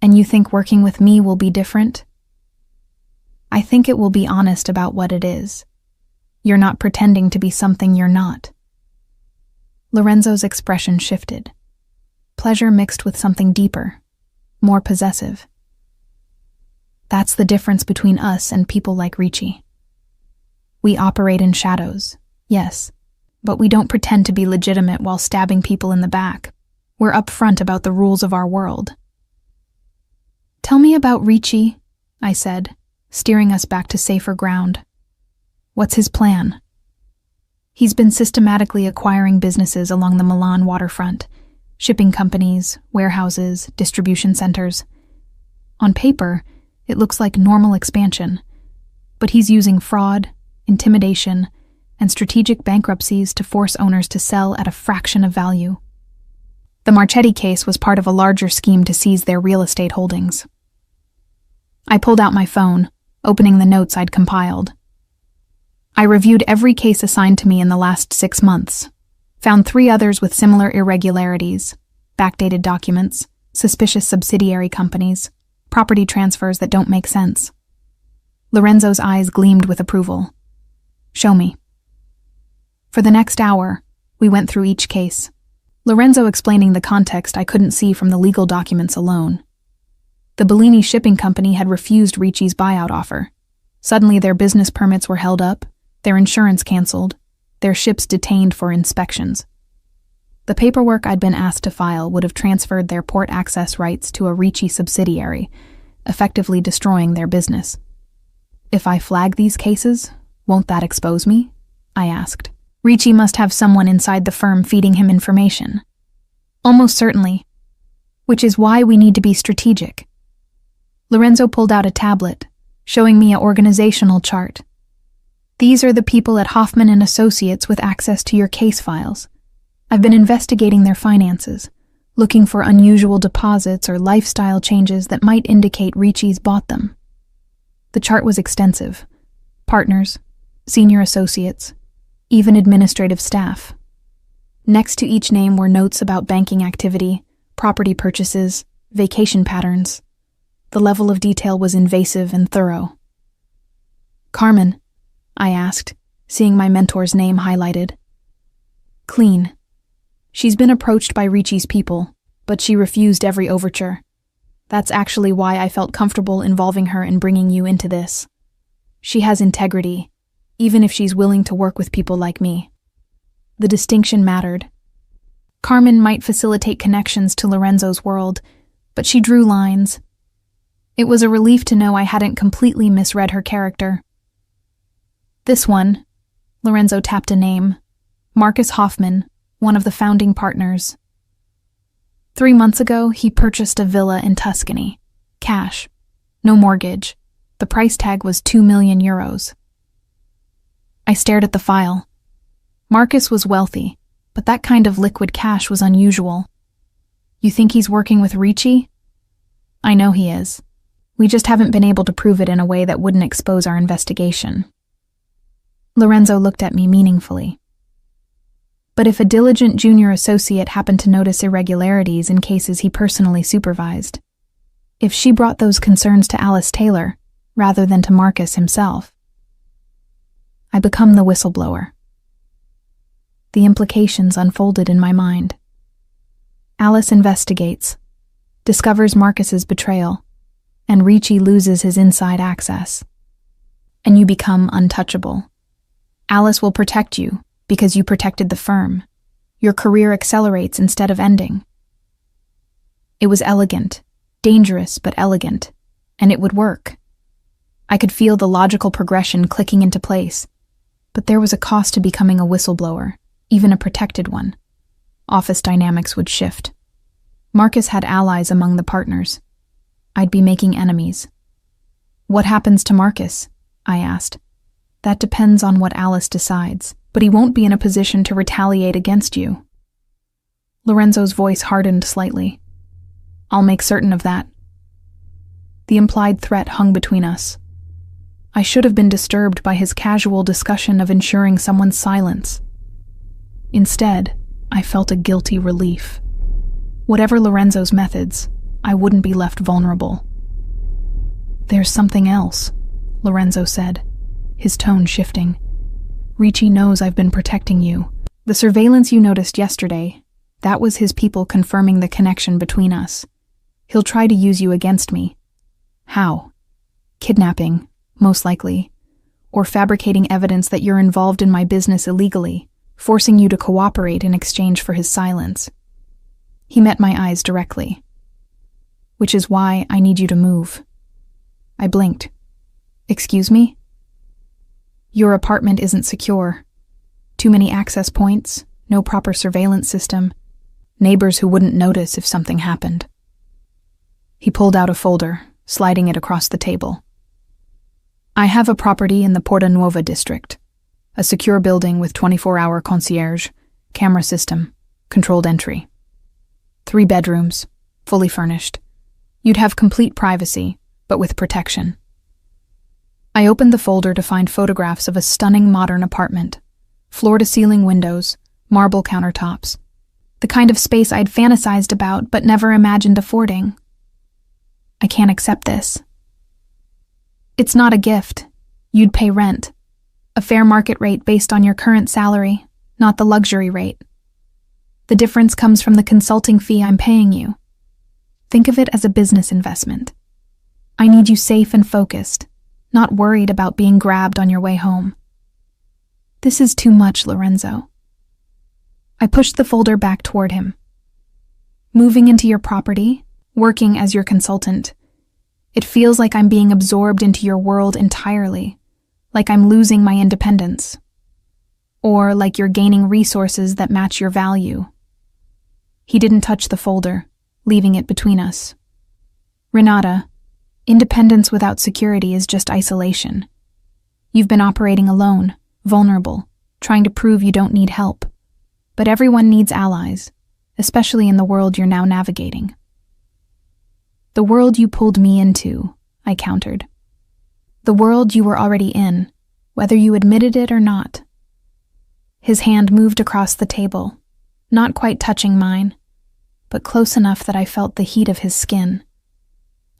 S1: And you think working with me will be different? I think it will be honest about what it is. You're not pretending to be something you're not. Lorenzo's expression shifted. Pleasure mixed with something deeper, more possessive. That's the difference between us and people like Ricci. We operate in shadows, yes, but we don't pretend to be legitimate while stabbing people in the back. We're upfront about the rules of our world. Tell me about Ricci, I said, steering us back to safer ground. What's his plan? He's been systematically acquiring businesses along the Milan waterfront, shipping companies, warehouses, distribution centers. On paper, it looks like normal expansion, but he's using fraud, intimidation, and strategic bankruptcies to force owners to sell at a fraction of value. The Marchetti case was part of a larger scheme to seize their real estate holdings. I pulled out my phone, opening the notes I'd compiled. I reviewed every case assigned to me in the last 6 months, found 3 others with similar irregularities, backdated documents, suspicious subsidiary companies, property transfers that don't make sense. Lorenzo's eyes gleamed with approval. Show me. For the next hour, we went through each case, Lorenzo explaining the context I couldn't see from the legal documents alone. The Bellini shipping company had refused Ricci's buyout offer. Suddenly their business permits were held up, their insurance canceled, their ships detained for inspections. The paperwork I'd been asked to file would have transferred their port access rights to a Ricci subsidiary, effectively destroying their business. If I flag these cases, won't that expose me? I asked. Ricci must have someone inside the firm feeding him information. Almost certainly. Which is why we need to be strategic. Lorenzo pulled out a tablet, showing me an organizational chart. These are the people at Hoffman & Associates with access to your case files. I've been investigating their finances, looking for unusual deposits or lifestyle changes that might indicate Ricci's bought them. The chart was extensive. Partners, senior associates, even administrative staff. Next to each name were notes about banking activity, property purchases, vacation patterns. The level of detail was invasive and thorough. Carmen, I asked, seeing my mentor's name highlighted. Clean. She's been approached by Ricci's people, but she refused every overture. That's actually why I felt comfortable involving her in bringing you into this. She has integrity, even if she's willing to work with people like me. The distinction mattered. Carmen might facilitate connections to Lorenzo's world, but she drew lines. It was a relief to know I hadn't completely misread her character. This one, Lorenzo tapped a name, Marcus Hoffman, one of the founding partners. 3 months ago, he purchased a villa in Tuscany. Cash. No mortgage. The price tag was 2 million euros. I stared at the file. Marcus was wealthy, but that kind of liquid cash was unusual. You think he's working with Ricci? I know he is. We just haven't been able to prove it in a way that wouldn't expose our investigation. Lorenzo looked at me meaningfully. But if a diligent junior associate happened to notice irregularities in cases he personally supervised, if she brought those concerns to Alice Taylor, rather than to Marcus himself, I become the whistleblower. The implications unfolded in my mind. Alice investigates, discovers Marcus's betrayal, and Ricci loses his inside access. And you become untouchable. Alice will protect you because you protected the firm. Your career accelerates instead of ending. It was elegant, dangerous but elegant, and it would work. I could feel the logical progression clicking into place, but there was a cost to becoming a whistleblower, even a protected one. Office dynamics would shift. Marcus had allies among the partners. I'd be making enemies. What happens to Marcus? I asked. That depends on what Alice decides, but he won't be in a position to retaliate against you. Lorenzo's voice hardened slightly. I'll make certain of that. The implied threat hung between us. I should have been disturbed by his casual discussion of ensuring someone's silence. Instead, I felt a guilty relief. Whatever Lorenzo's methods, I wouldn't be left vulnerable. There's something else, Lorenzo said, his tone shifting. Ricci knows I've been protecting you. The surveillance you noticed yesterday, that was his people confirming the connection between us. He'll try to use you against me. How? Kidnapping, most likely. Or fabricating evidence that you're involved in my business illegally, forcing you to cooperate in exchange for his silence. He met my eyes directly. Which is why I need you to move. I blinked. Excuse me? Your apartment isn't secure. Too many access points, no proper surveillance system, neighbors who wouldn't notice if something happened. He pulled out a folder, sliding it across the table. I have a property in the Porta Nuova district, a secure building with 24-hour concierge, camera system, controlled entry. 3 bedrooms, fully furnished. You'd have complete privacy, but with protection. I opened the folder to find photographs of a stunning modern apartment. Floor-to-ceiling windows, marble countertops. The kind of space I'd fantasized about but never imagined affording. I can't accept this. It's not a gift. You'd pay rent. A fair market rate based on your current salary, not the luxury rate. The difference comes from the consulting fee I'm paying you. Think of it as a business investment. I need you safe and focused, not worried about being grabbed on your way home. This is too much, Lorenzo. I pushed the folder back toward him. Moving into your property, working as your consultant, it feels like I'm being absorbed into your world entirely, like I'm losing my independence, or like you're gaining resources that match your value. He didn't touch the folder, leaving it between us. Renata, independence without security is just isolation. You've been operating alone, vulnerable, trying to prove you don't need help. But everyone needs allies, especially in the world you're now navigating. The world you pulled me into, I countered. The world you were already in, whether you admitted it or not. His hand moved across the table, not quite touching mine, but close enough that I felt the heat of his skin.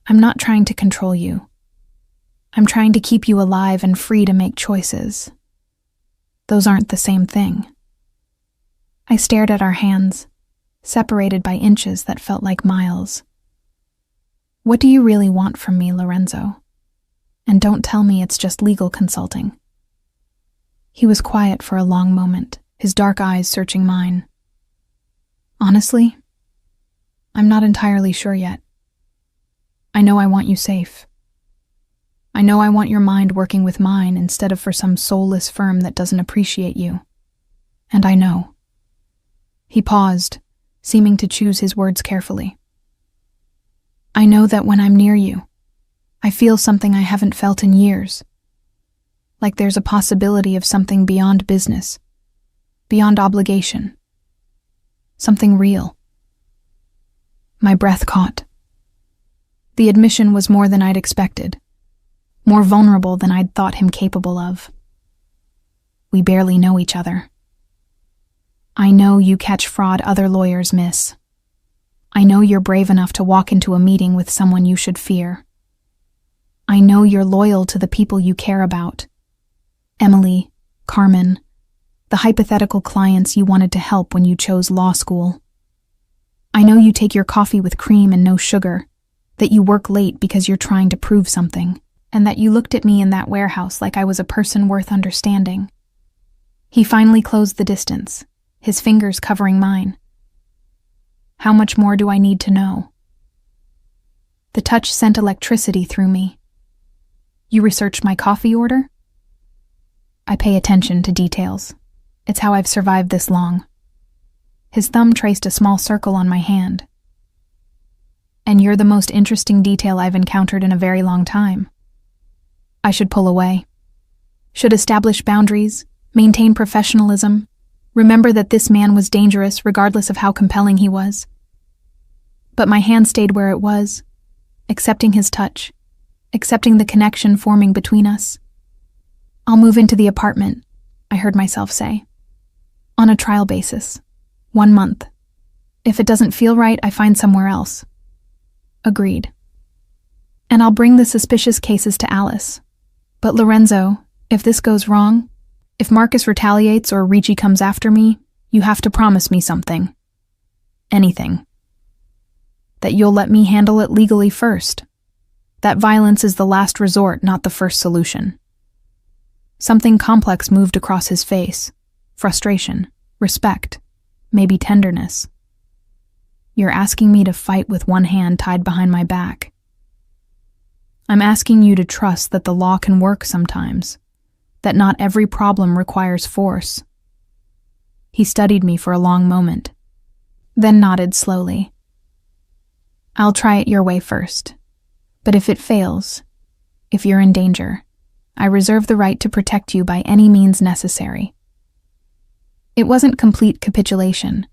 S1: I'm not trying to control you. I'm trying to keep you alive and free to make choices. Those aren't the same thing. I stared at our hands, separated by inches that felt like miles. What do you really want from me, Lorenzo? And don't tell me it's just legal consulting. He was quiet for a long moment, his dark eyes searching mine. Honestly, I'm not entirely sure yet. I know I want you safe. I know I want your mind working with mine instead of for some soulless firm that doesn't appreciate you. And I know. He paused, seeming to choose his words carefully. I know that when I'm near you, I feel something I haven't felt in years. Like there's a possibility of something beyond business, beyond obligation. Something real. My breath caught. The admission was more than I'd expected, more vulnerable than I'd thought him capable of. We barely know each other. I know you catch fraud other lawyers miss. I know you're brave enough to walk into a meeting with someone you should fear. I know you're loyal to the people you care about. Emily, Carmen, the hypothetical clients you wanted to help when you chose law school. I know you take your coffee with cream and no sugar, that you work late because you're trying to prove something, and that you looked at me in that warehouse like I was a person worth understanding. He finally closed the distance, his fingers covering mine. How much more do I need to know? The touch sent electricity through me. You researched my coffee order? I pay attention to details. It's how I've survived this long. His thumb traced a small circle on my hand. And you're the most interesting detail I've encountered in a very long time. I should pull away. Should establish boundaries, maintain professionalism, remember that this man was dangerous regardless of how compelling he was. But my hand stayed where it was, accepting his touch, accepting the connection forming between us. I'll move into the apartment, I heard myself say. On a trial basis. 1 month. If it doesn't feel right, I find somewhere else. Agreed. And I'll bring the suspicious cases to Alice. But Lorenzo, if this goes wrong, if Marcus retaliates or Ricci comes after me, you have to promise me something. Anything. That you'll let me handle it legally first. That violence is the last resort, not the first solution. Something complex moved across his face. Frustration, respect, maybe tenderness. You're asking me to fight with one hand tied behind my back. I'm asking you to trust that the law can work sometimes, that not every problem requires force." He studied me for a long moment, then nodded slowly. "I'll try it your way first, but if it fails, if you're in danger, I reserve the right to protect you by any means necessary." It wasn't complete capitulation,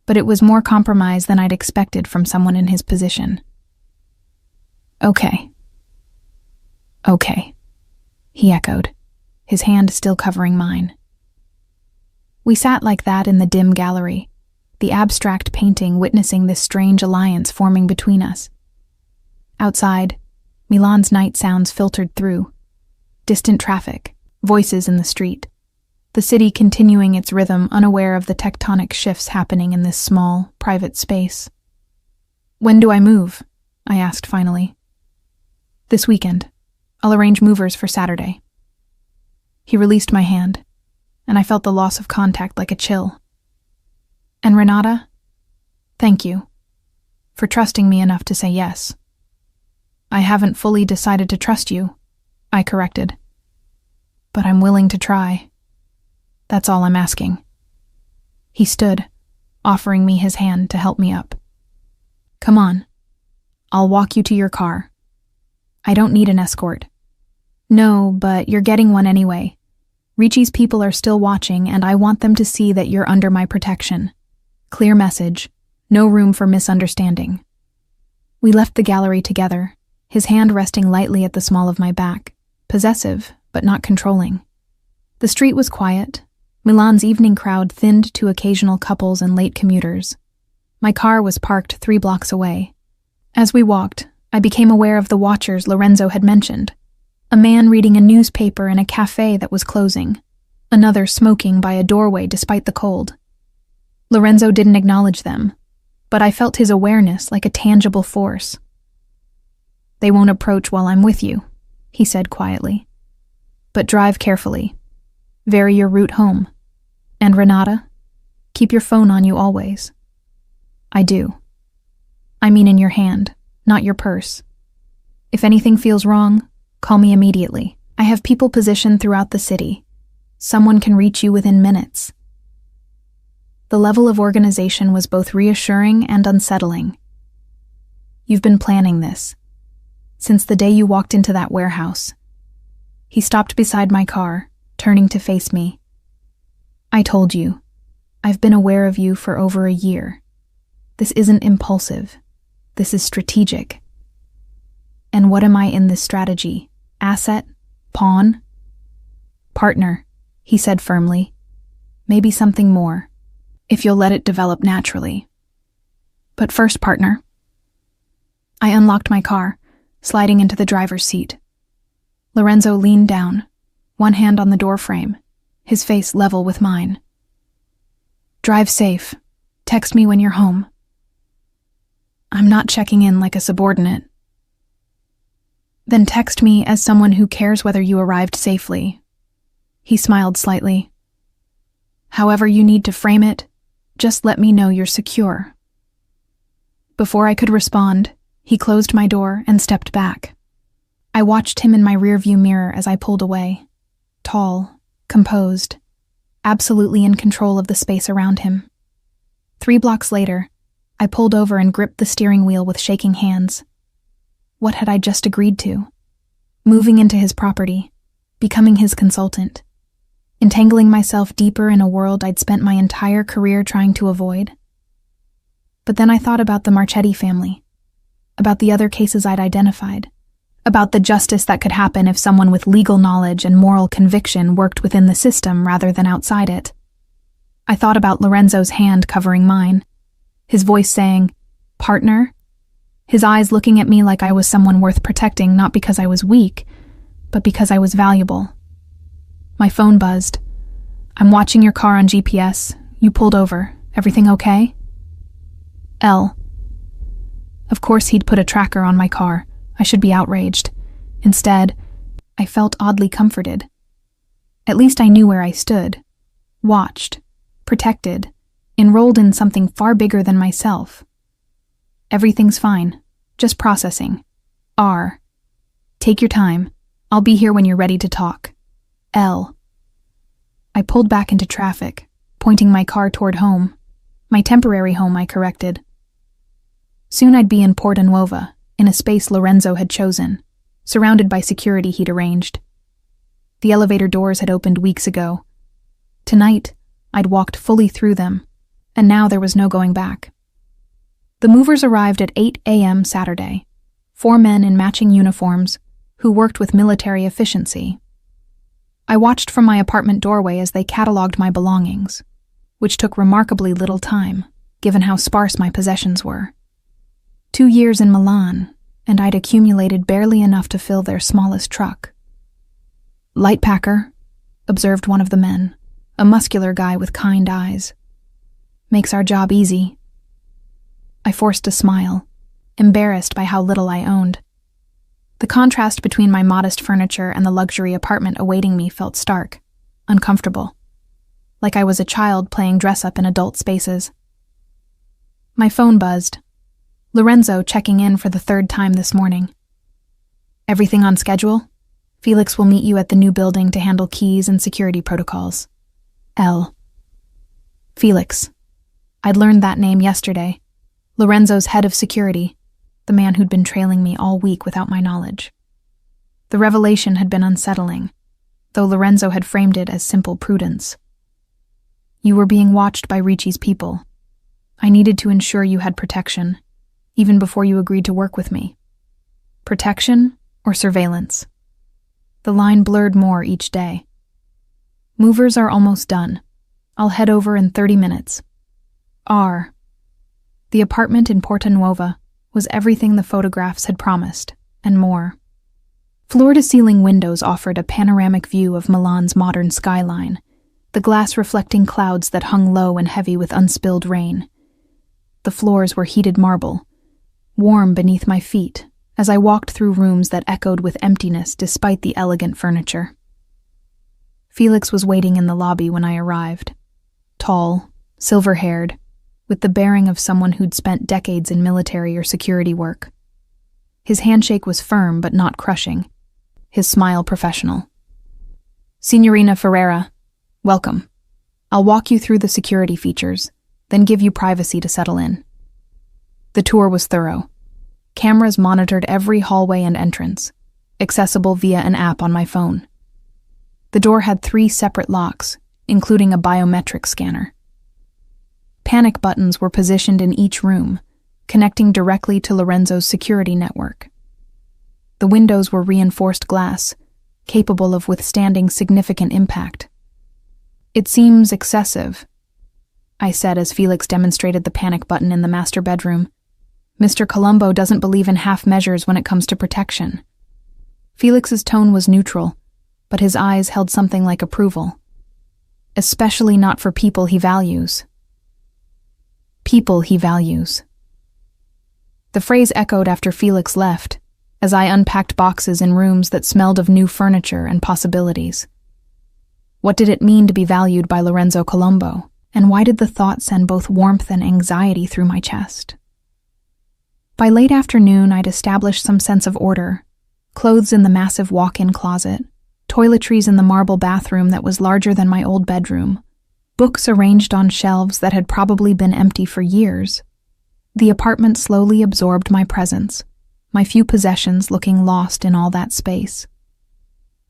S1: but it was more compromise than I'd expected from someone in his position. "Okay. Okay," he echoed, his hand still covering mine. We sat like that in the dim gallery, the abstract painting witnessing this strange alliance forming between us. Outside, Milan's night sounds filtered through. Distant traffic, voices in the street. The city continuing its rhythm, unaware of the tectonic shifts happening in this small, private space. "When do I move?" I asked finally. "This weekend. I'll arrange movers for Saturday." He released my hand, and I felt the loss of contact like a chill. "And Renata? Thank you for trusting me enough to say yes." "I haven't fully decided to trust you," I corrected. "But I'm willing to try. That's all I'm asking." He stood, offering me his hand to help me up. "Come on. I'll walk you to your car. I don't need an escort." "No, but you're getting one anyway. Ricci's people are still watching, and I want them to see that you're under my protection. Clear message. No room for misunderstanding." We left the gallery together, his hand resting lightly at the small of my back, possessive, but not controlling. The street was quiet. Milan's evening crowd thinned to occasional couples and late commuters. My car was parked 3 blocks away. As we walked, I became aware of the watchers Lorenzo had mentioned. A man reading a newspaper in a cafe that was closing. Another smoking by a doorway despite the cold. Lorenzo didn't acknowledge them, but I felt his awareness like a tangible force. "They won't approach while I'm with you," he said quietly. "But drive carefully. Vary your route home. And Renata, keep your phone on you always." "I do. I mean in your hand, not your purse. If anything feels wrong, call me immediately. I have people positioned throughout the city. Someone can reach you within minutes." The level of organization was both reassuring and unsettling. "You've been planning this since the day you walked into that warehouse." He stopped beside my car, turning to face me. "I told you, I've been aware of you for over a year. This isn't impulsive. This is strategic. And what am I in this strategy? Asset? Pawn?" "Partner," he said firmly. "Maybe something more, if you'll let it develop naturally. But first, partner." I unlocked my car, sliding into the driver's seat. Lorenzo leaned down, one hand on the doorframe, his face level with mine. "Drive safe. Text me when you're home." "I'm not checking in like a subordinate." "Then text me as someone who cares whether you arrived safely." He smiled slightly. "However you need to frame it, just let me know you're secure." Before I could respond, he closed my door and stepped back. I watched him in my rearview mirror as I pulled away. Tall, composed, absolutely in control of the space around him. 3 blocks later, I pulled over and gripped the steering wheel with shaking hands. What had I just agreed to? Moving into his property, becoming his consultant, entangling myself deeper in a world I'd spent my entire career trying to avoid. But then I thought about the Marchetti family, about the other cases I'd identified, about the justice that could happen if someone with legal knowledge and moral conviction worked within the system rather than outside it. I thought about Lorenzo's hand covering mine, his voice saying, "Partner?" His eyes looking at me like I was someone worth protecting, not because I was weak, but because I was valuable. My phone buzzed. "I'm watching your car on GPS. You pulled over. Everything okay?" L. Of course he'd put a tracker on my car. I should be outraged. Instead, I felt oddly comforted. At least I knew where I stood. Watched. Protected. Enrolled in something far bigger than myself. "Everything's fine. Just processing. R." Take your time. I'll be here when you're ready to talk. L. I pulled back into traffic, pointing my car toward home. My temporary home, I corrected. Soon I'd be in Porta Nuova, in a space Lorenzo had chosen, surrounded by security he'd arranged. The elevator doors had opened weeks ago. Tonight, I'd walked fully through them, and now there was no going back. The movers arrived at 8 a.m. Saturday, 4 men in matching uniforms who worked with military efficiency. I watched from my apartment doorway as they cataloged my belongings, which took remarkably little time, given how sparse my possessions were. 2 years in Milan, and I'd accumulated barely enough to fill their smallest truck. "Light packer," observed one of the men, a muscular guy with kind eyes. "Makes our job easy." I forced a smile, embarrassed by how little I owned. The contrast between my modest furniture and the luxury apartment awaiting me felt stark, uncomfortable, like I was a child playing dress-up in adult spaces. My phone buzzed. Lorenzo checking in for the 3rd time this morning. "Everything on schedule? Felix will meet you at the new building to handle keys and security protocols." L. Felix. I'd learned that name yesterday. Lorenzo's head of security, the man who'd been trailing me all week without my knowledge. The revelation had been unsettling, though Lorenzo had framed it as simple prudence. "You were being watched by Ricci's people. I needed to ensure you had protection, even before you agreed to work with me. Protection or surveillance?" The line blurred more each day. "Movers are almost done. I'll head over in 30 minutes. R." The apartment in Porta Nuova was everything the photographs had promised, and more. Floor-to-ceiling windows offered a panoramic view of Milan's modern skyline, the glass reflecting clouds that hung low and heavy with unspilled rain. The floors were heated marble, warm beneath my feet as I walked through rooms that echoed with emptiness despite the elegant furniture. Felix was waiting in the lobby when I arrived. Tall, silver-haired, with the bearing of someone who'd spent decades in military or security work. His handshake was firm but not crushing, his smile professional. "Signorina Ferreira, welcome. I'll walk you through the security features, then give you privacy to settle in." The tour was thorough. Cameras monitored every hallway and entrance, accessible via an app on my phone. The door had 3 separate locks, including a biometric scanner. Panic buttons were positioned in each room, connecting directly to Lorenzo's security network. The windows were reinforced glass, capable of withstanding significant impact. "It seems excessive," I said as Felix demonstrated the panic button in the master bedroom. "Mr. Colombo doesn't believe in half measures when it comes to protection." Felix's tone was neutral, but his eyes held something like approval. "Especially not for people he values." People he values. The phrase echoed after Felix left, as I unpacked boxes in rooms that smelled of new furniture and possibilities. What did it mean to be valued by Lorenzo Colombo, and why did the thought send both warmth and anxiety through my chest? By late afternoon, I'd established some sense of order, clothes in the massive walk-in closet, toiletries in the marble bathroom that was larger than my old bedroom, books arranged on shelves that had probably been empty for years. The apartment slowly absorbed my presence, my few possessions looking lost in all that space.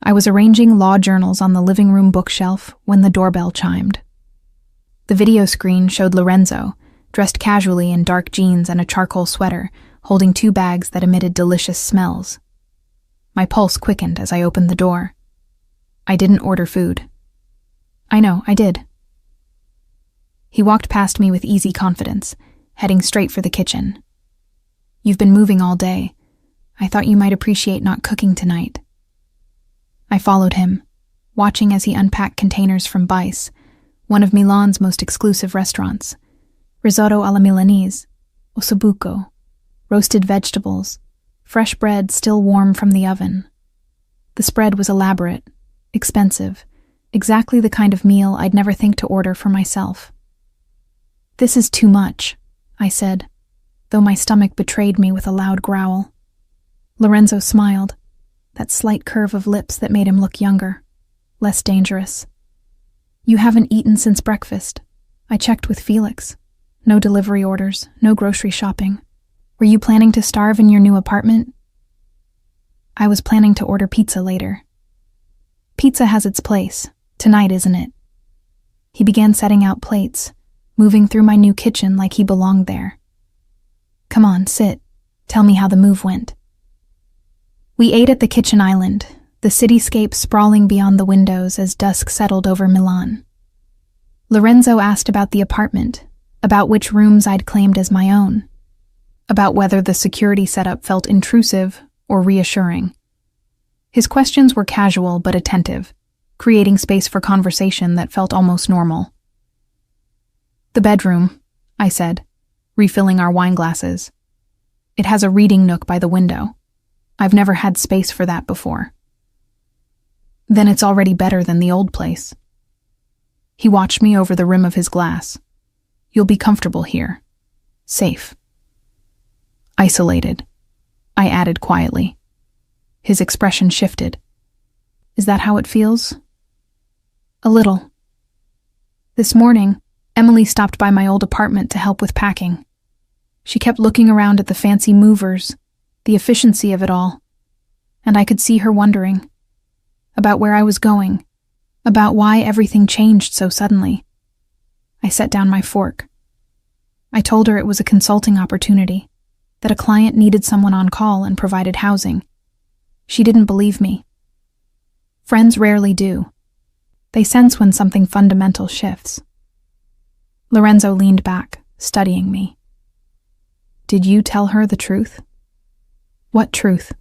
S1: I was arranging law journals on the living room bookshelf when the doorbell chimed. The video screen showed Lorenzo, dressed casually in dark jeans and a charcoal sweater, holding 2 bags that emitted delicious smells. My pulse quickened as I opened the door. I didn't order food. "I know, I did." He walked past me with easy confidence, heading straight for the kitchen. "You've been moving all day. I thought you might appreciate not cooking tonight." I followed him, watching as he unpacked containers from Bice, one of Milan's most exclusive restaurants. Risotto alla Milanese, ossobuco, roasted vegetables, fresh bread still warm from the oven. The spread was elaborate, expensive, exactly the kind of meal I'd never think to order for myself. "This is too much," I said, though my stomach betrayed me with a loud growl. Lorenzo smiled. that slight curve of lips that made him look younger, less dangerous. "You haven't eaten since breakfast. I checked with Felix. No delivery orders, no grocery shopping. Were you planning to starve in your new apartment?" "I was planning to order pizza later." "Pizza has its place. Tonight, isn't it?" He began setting out plates, moving through my new kitchen like he belonged there. "Come on, sit. Tell me how the move went." We ate at the kitchen island, the cityscape sprawling beyond the windows as dusk settled over Milan. Lorenzo asked about the apartment, about which rooms I'd claimed as my own, about whether the security setup felt intrusive or reassuring. His questions were casual but attentive, creating space for conversation that felt almost normal. "The bedroom," I said, refilling our wine glasses. "It has a reading nook by the window. I've never had space for that before." "Then it's already better than the old place." He watched me over the rim of his glass. "You'll be comfortable here. Safe. Isolated," I added quietly. His expression shifted. "Is that how it feels?" "A little." This morning, Emily stopped by my old apartment to help with packing. She kept looking around at the fancy movers, the efficiency of it all, and I could see her wondering about where I was going, about why everything changed so suddenly. I set down my fork. I told her it was a consulting opportunity, that a client needed someone on call and provided housing. She didn't believe me. Friends rarely do. They sense when something fundamental shifts. Lorenzo leaned back, studying me. "Did you tell her the truth?" "What truth?"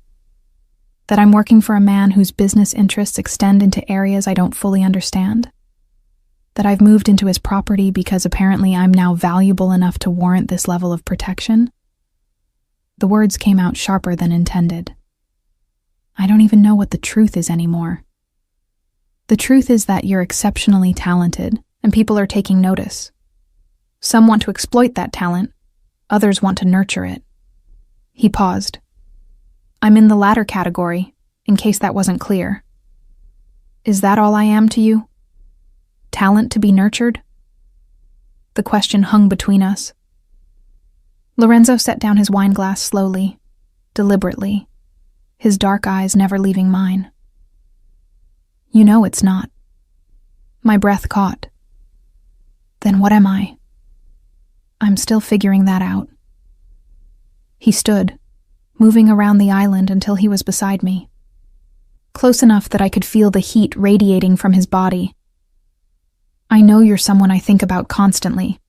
S1: "That I'm working for a man whose business interests extend into areas I don't fully understand? That I've moved into his property because apparently I'm now valuable enough to warrant this level of protection?" The words came out sharper than intended. I don't even know what the truth is anymore. The truth is that you're exceptionally talented, and people are taking notice. Some want to exploit that talent, others want to nurture it. He paused. I'm in the latter category, in case that wasn't clear. Is that all I am to you? Talent to be nurtured? The question hung between us. Lorenzo set down his wine glass slowly, deliberately, his dark eyes never leaving mine. You know it's not. My breath caught. Then what am I? I'm still figuring that out. He stood, moving around the island until he was beside me, close enough that I could feel the heat radiating from his body. I know you're someone I think about constantly,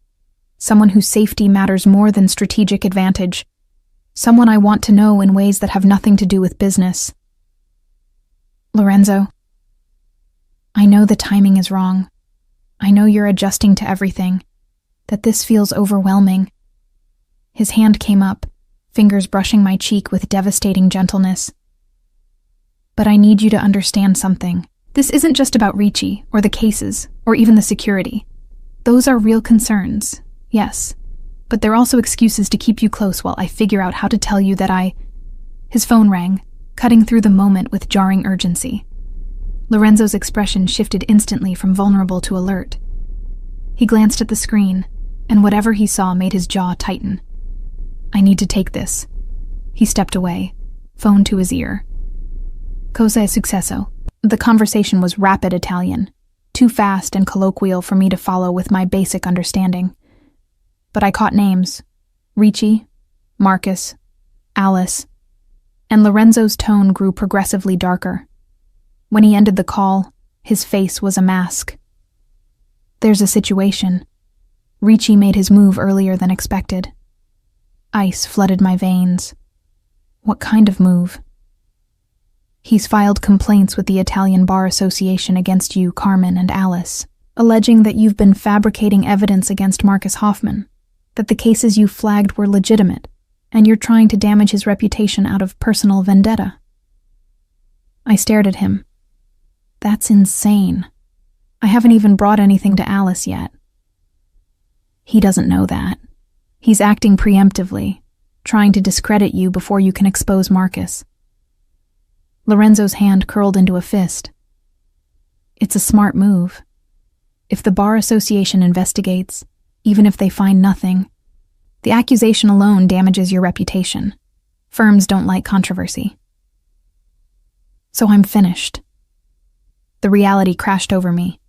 S1: someone whose safety matters more than strategic advantage, someone I want to know in ways that have nothing to do with business. Lorenzo, I know the timing is wrong. I know you're adjusting to everything, that this feels overwhelming. His hand came up, fingers brushing my cheek with devastating gentleness. But I need you to understand something. This isn't just about Ricci, or the cases, or even the security. Those are real concerns, yes, but they're also excuses to keep you close while I figure out how to tell you that His phone rang, cutting through the moment with jarring urgency. Lorenzo's expression shifted instantly from vulnerable to alert. He glanced at the screen, and whatever he saw made his jaw tighten. I need to take this. He stepped away, phone to his ear. Cosa è successo? The conversation was rapid Italian, too fast and colloquial for me to follow with my basic understanding. But I caught names: Ricci, Marcus, Alice, and Lorenzo's tone grew progressively darker. When he ended the call, his face was a mask. There's a situation. Ricci made his move earlier than expected. Ice flooded my veins. What kind of move? He's filed complaints with the Italian Bar Association against you, Carmen, and Alice, alleging that you've been fabricating evidence against Marcus Hoffman, that the cases you flagged were legitimate, and you're trying to damage his reputation out of personal vendetta. I stared at him. That's insane. I haven't even brought anything to Alice yet. He doesn't know that. He's acting preemptively, trying to discredit you before you can expose Marcus. Lorenzo's hand curled into a fist. It's a smart move. If the Bar Association investigates, even if they find nothing, the accusation alone damages your reputation. Firms don't like controversy. So I'm finished. The reality crashed over me.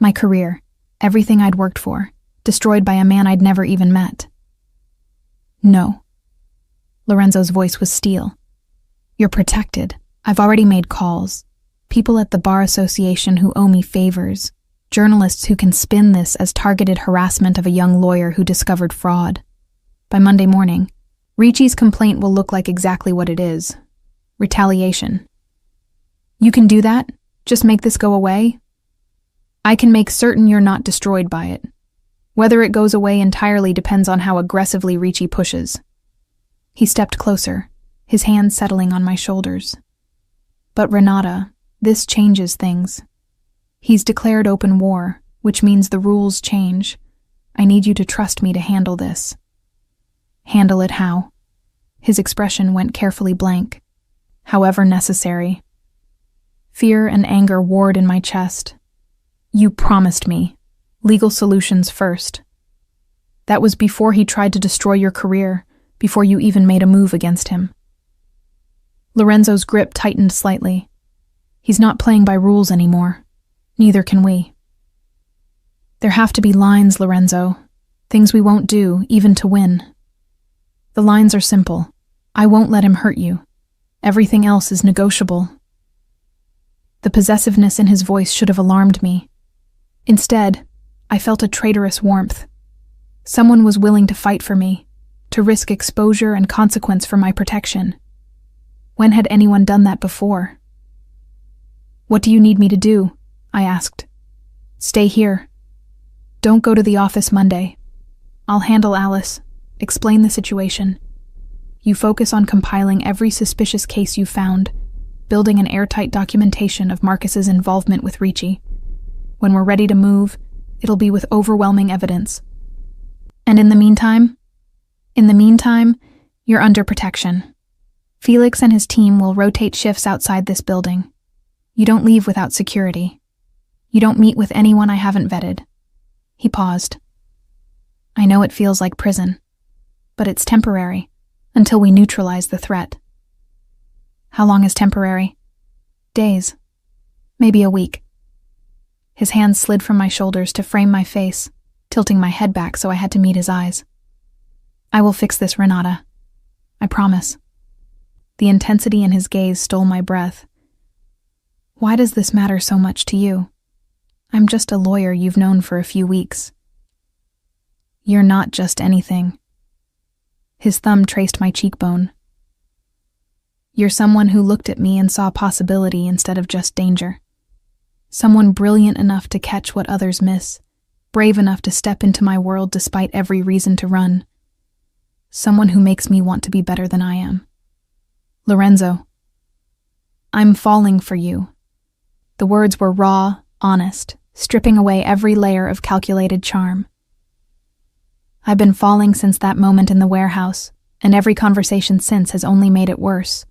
S1: My career, everything I'd worked for, destroyed by a man I'd never even met. No. Lorenzo's voice was steel. You're protected. I've already made calls. People at the Bar Association who owe me favors. Journalists who can spin this as targeted harassment of a young lawyer who discovered fraud. By Monday morning, Ricci's complaint will look like exactly what it is. Retaliation. You can do that? Just make this go away? I can make certain you're not destroyed by it. Whether it goes away entirely depends on how aggressively Ricci pushes. He stepped closer, his hand settling on my shoulders. But Renata, this changes things. He's declared open war, which means the rules change. I need you to trust me to handle this. Handle it how? His expression went carefully blank. However necessary. Fear and anger warred in my chest. You promised me. Legal solutions first. That was before he tried to destroy your career, before you even made a move against him. Lorenzo's grip tightened slightly. He's not playing by rules anymore. Neither can we. There have to be lines, Lorenzo. Things we won't do, even to win. The lines are simple. I won't let him hurt you. Everything else is negotiable. The possessiveness in his voice should have alarmed me. Instead, I felt a traitorous warmth. Someone was willing to fight for me, to risk exposure and consequence for my protection. When had anyone done that before? What do you need me to do? I asked. Stay here. Don't go to the office Monday. I'll handle Alice. Explain the situation. You focus on compiling every suspicious case you found, building an airtight documentation of Marcus's involvement with Ricci. When we're ready to move, it'll be with overwhelming evidence. And in the meantime, you're under protection. Felix and his team will rotate shifts outside this building. You don't leave without security. You don't meet with anyone I haven't vetted. He paused. I know it feels like prison, but it's temporary, until we neutralize the threat. How long is temporary? Days. Maybe a week. His hands slid from my shoulders to frame my face, tilting my head back so I had to meet his eyes. I will fix this, Renata. I promise. The intensity in his gaze stole my breath. Why does this matter so much to you? I'm just a lawyer you've known for a few weeks. You're not just anything. His thumb traced my cheekbone. You're someone who looked at me and saw possibility instead of just danger. Someone brilliant enough to catch what others miss, brave enough to step into my world despite every reason to run. Someone who makes me want to be better than I am. Lorenzo, I'm falling for you. The words were raw, honest, stripping away every layer of calculated charm. I've been falling since that moment in the warehouse, and every conversation since has only made it worse.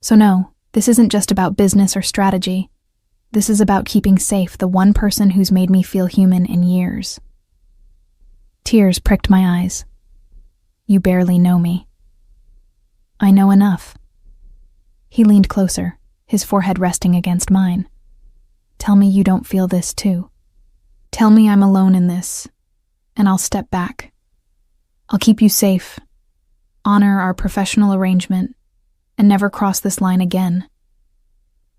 S1: So no, this isn't just about business or strategy. This is about keeping safe the one person who's made me feel human in years. Tears pricked my eyes. You barely know me. I know enough. He leaned closer, his forehead resting against mine. Tell me you don't feel this too. Tell me I'm alone in this, and I'll step back. I'll keep you safe, honor our professional arrangement, and never cross this line again.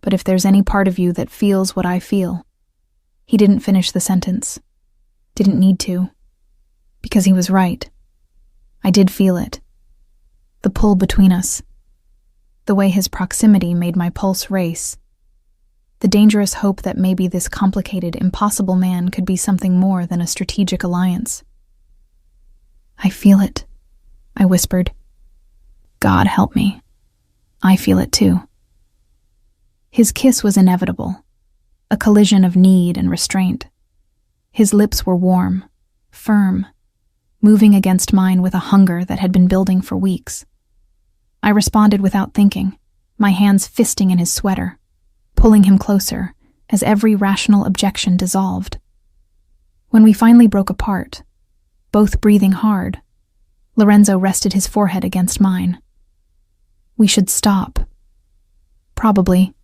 S1: But if there's any part of you that feels what I feel, he didn't finish the sentence. Didn't need to. Because he was right. I did feel it. The pull between us. The way his proximity made my pulse race. The dangerous hope that maybe this complicated, impossible man could be something more than a strategic alliance. I feel it, I whispered. God help me. I feel it too. His kiss was inevitable, a collision of need and restraint. His lips were warm, firm, moving against mine with a hunger that had been building for weeks. I responded without thinking, my hands fisting in his sweater, pulling him closer as every rational objection dissolved. When we finally broke apart, both breathing hard, Lorenzo rested his forehead against mine. We should stop. Probably.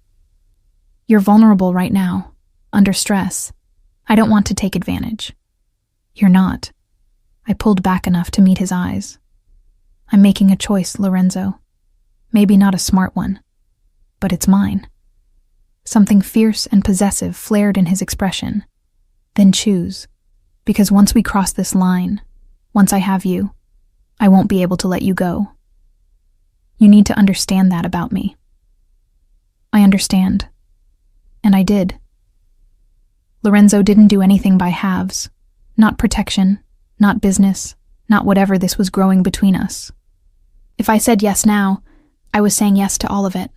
S1: You're vulnerable right now, under stress. I don't want to take advantage. You're not. I pulled back enough to meet his eyes. I'm making a choice, Lorenzo. Maybe not a smart one, but it's mine. Something fierce and possessive flared in his expression. Then choose, because once we cross this line, once I have you, I won't be able to let you go. You need to understand that about me. I understand. And I did. Lorenzo didn't do anything by halves. Not protection, not business, not whatever this was growing between us. If I said yes now, I was saying yes to all of it.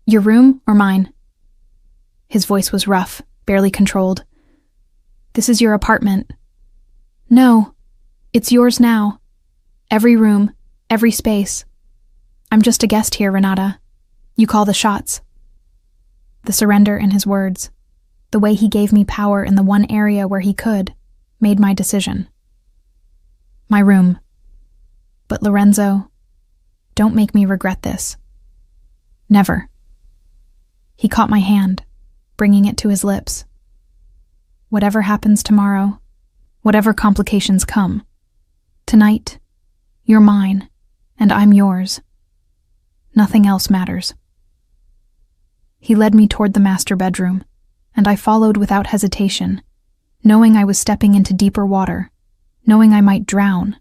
S1: Your room or mine? His voice was rough, barely controlled. This is your apartment. No, it's yours now. Every room, every space. I'm just a guest here, Renata. You call the shots. The surrender in his words, the way he gave me power in the one area where he could, made my decision. My room. But Lorenzo, don't make me regret this. Never. He caught my hand, bringing it to his lips. Whatever happens tomorrow, whatever complications come, tonight, you're mine, and I'm yours. Nothing else matters. He led me toward the master bedroom, and I followed without hesitation, knowing I was stepping into deeper water, knowing I might drown,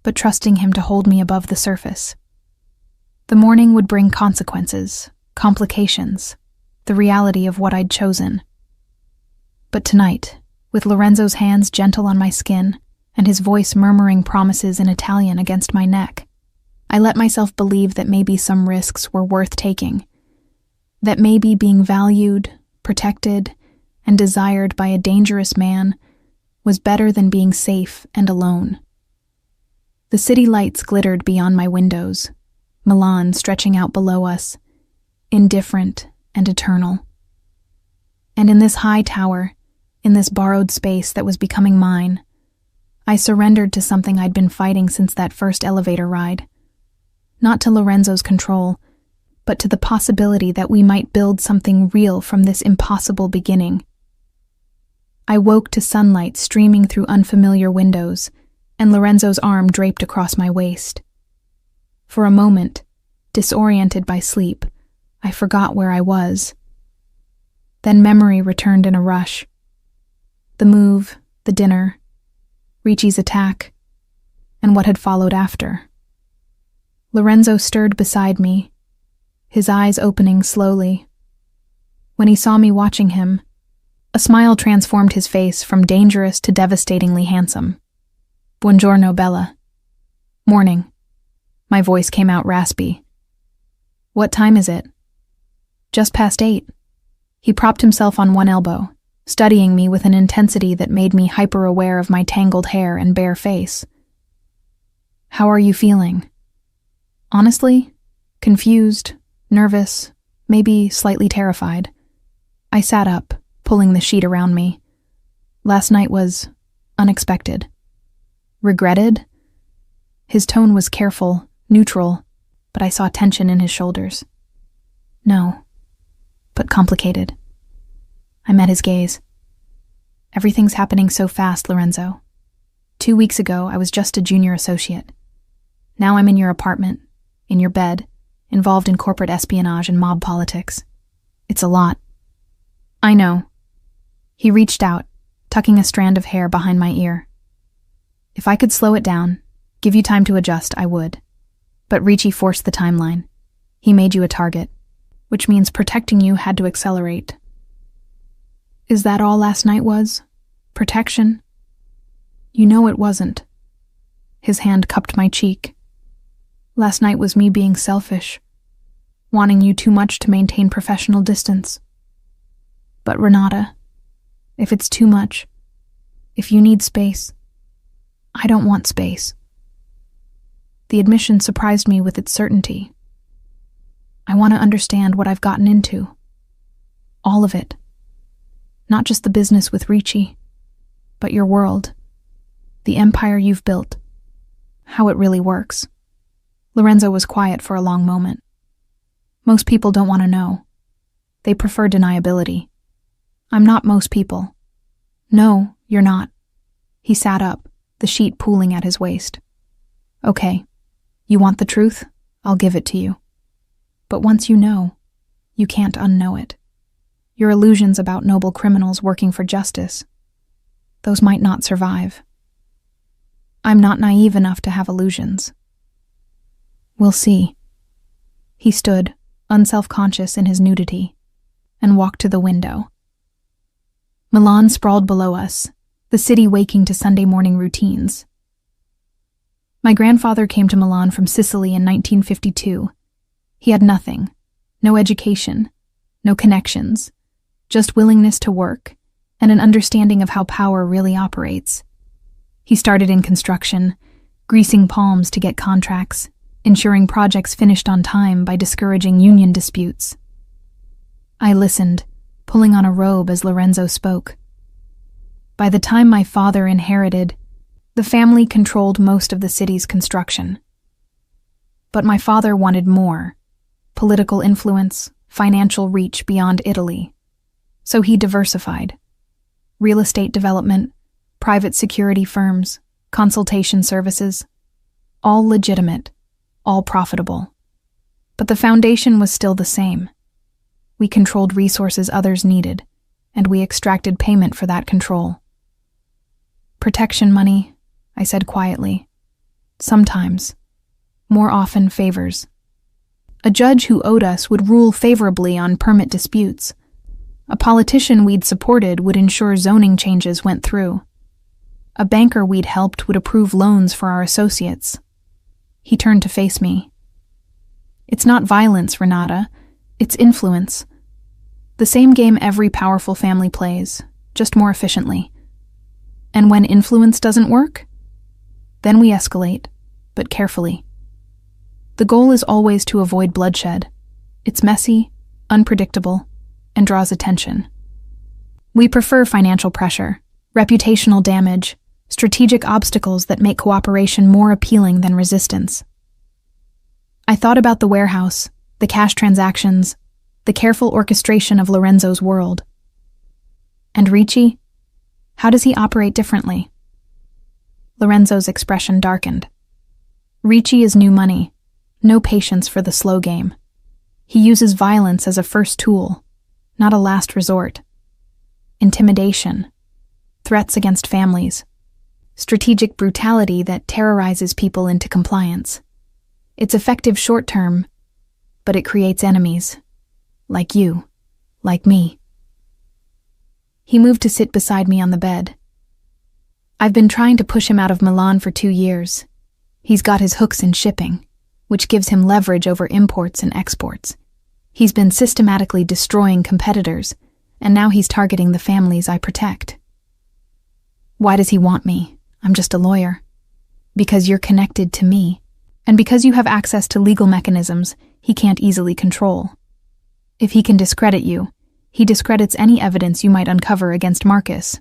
S1: but trusting him to hold me above the surface. The morning would bring consequences, complications, the reality of what I'd chosen. But tonight, with Lorenzo's hands gentle on my skin and his voice murmuring promises in Italian against my neck, I let myself believe that maybe some risks were worth taking, that maybe being valued, protected, and desired by a dangerous man was better than being safe and alone. The city lights glittered beyond my windows, Milan stretching out below us, indifferent and eternal. And in this high tower, in this borrowed space that was becoming mine, I surrendered to something I'd been fighting since that first elevator ride. Not to Lorenzo's control, but to the possibility that we might build something real from this impossible beginning. I woke to sunlight streaming through unfamiliar windows, and Lorenzo's arm draped across my waist. For a moment, disoriented by sleep, I forgot where I was. Then memory returned in a rush. The move, the dinner, Ricci's attack, and what had followed after. Lorenzo stirred beside me, his eyes opening slowly. When he saw me watching him, a smile transformed his face from dangerous to devastatingly handsome. Buongiorno, Bella. Morning. My voice came out raspy. What time is it? Just past 8. He propped himself on one elbow, studying me with an intensity that made me hyper-aware of my tangled hair and bare face. How are you feeling? Honestly, confused, nervous, maybe slightly terrified. I sat up, pulling the sheet around me. Last night was unexpected. Regretted? His tone was careful, neutral, but I saw tension in his shoulders. No, but complicated. I met his gaze. Everything's happening so fast, Lorenzo. 2 weeks ago, I was just a junior associate. Now I'm in your apartment, in your bed, involved in corporate espionage and mob politics. It's a lot. I know. He reached out, tucking a strand of hair behind my ear. If I could slow it down, give you time to adjust, I would. But Ricci forced the timeline. He made you a target, which means protecting you had to accelerate. Is that all last night was? Protection? You know it wasn't. His hand cupped my cheek. Last night was me being selfish, wanting you too much to maintain professional distance. But Renata, if it's too much, if you need space, I don't want space. The admission surprised me with its certainty. I want to understand what I've gotten into. All of it. Not just the business with Ricci, but your world. The empire you've built. How it really works. Lorenzo was quiet for a long moment. Most people don't want to know. They prefer deniability. I'm not most people. No, you're not. He sat up, the sheet pooling at his waist. Okay, you want the truth? I'll give it to you. But once you know, you can't unknow it. Your illusions about noble criminals working for justice, those might not survive. I'm not naive enough to have illusions. We'll see. He stood, unself-conscious in his nudity, and walked to the window. Milan sprawled below us, the city waking to Sunday morning routines. My grandfather came to Milan from Sicily in 1952. He had nothing, no education, no connections, just willingness to work and an understanding of how power really operates. He started in construction, greasing palms to get contracts, ensuring projects finished on time by discouraging union disputes. I listened, pulling on a robe as Lorenzo spoke. By the time my father inherited, the family controlled most of the city's construction. But my father wanted more: political influence, financial reach beyond Italy. So he diversified. Real estate development, private security firms, consultation services, all legitimate, all profitable. But the foundation was still the same. We controlled resources others needed, and we extracted payment for that control. Protection money, I said quietly. Sometimes. More often favors. A judge who owed us would rule favorably on permit disputes. A politician we'd supported would ensure zoning changes went through. A banker we'd helped would approve loans for our associates. He turned to face me. It's not violence, Renata. It's influence. The same game every powerful family plays, just more efficiently. And when influence doesn't work, then we escalate, but carefully. The goal is always to avoid bloodshed. It's messy, unpredictable, and draws attention. We prefer financial pressure, reputational damage, strategic obstacles that make cooperation more appealing than resistance. I thought about the warehouse, the cash transactions, the careful orchestration of Lorenzo's world. And Ricci? How does he operate differently? Lorenzo's expression darkened. Ricci is new money, no patience for the slow game. He uses violence as a first tool, not a last resort. Intimidation, threats against families, strategic brutality that terrorizes people into compliance. It's effective short-term, but it creates enemies. Like you, like me. He moved to sit beside me on the bed. I've been trying to push him out of Milan for 2 years. He's got his hooks in shipping, which gives him leverage over imports and exports. He's been systematically destroying competitors, and now he's targeting the families I protect. Why does he want me? I'm just a lawyer. Because you're connected to me, and because you have access to legal mechanisms he can't easily control. If he can discredit you, he discredits any evidence you might uncover against Marcus.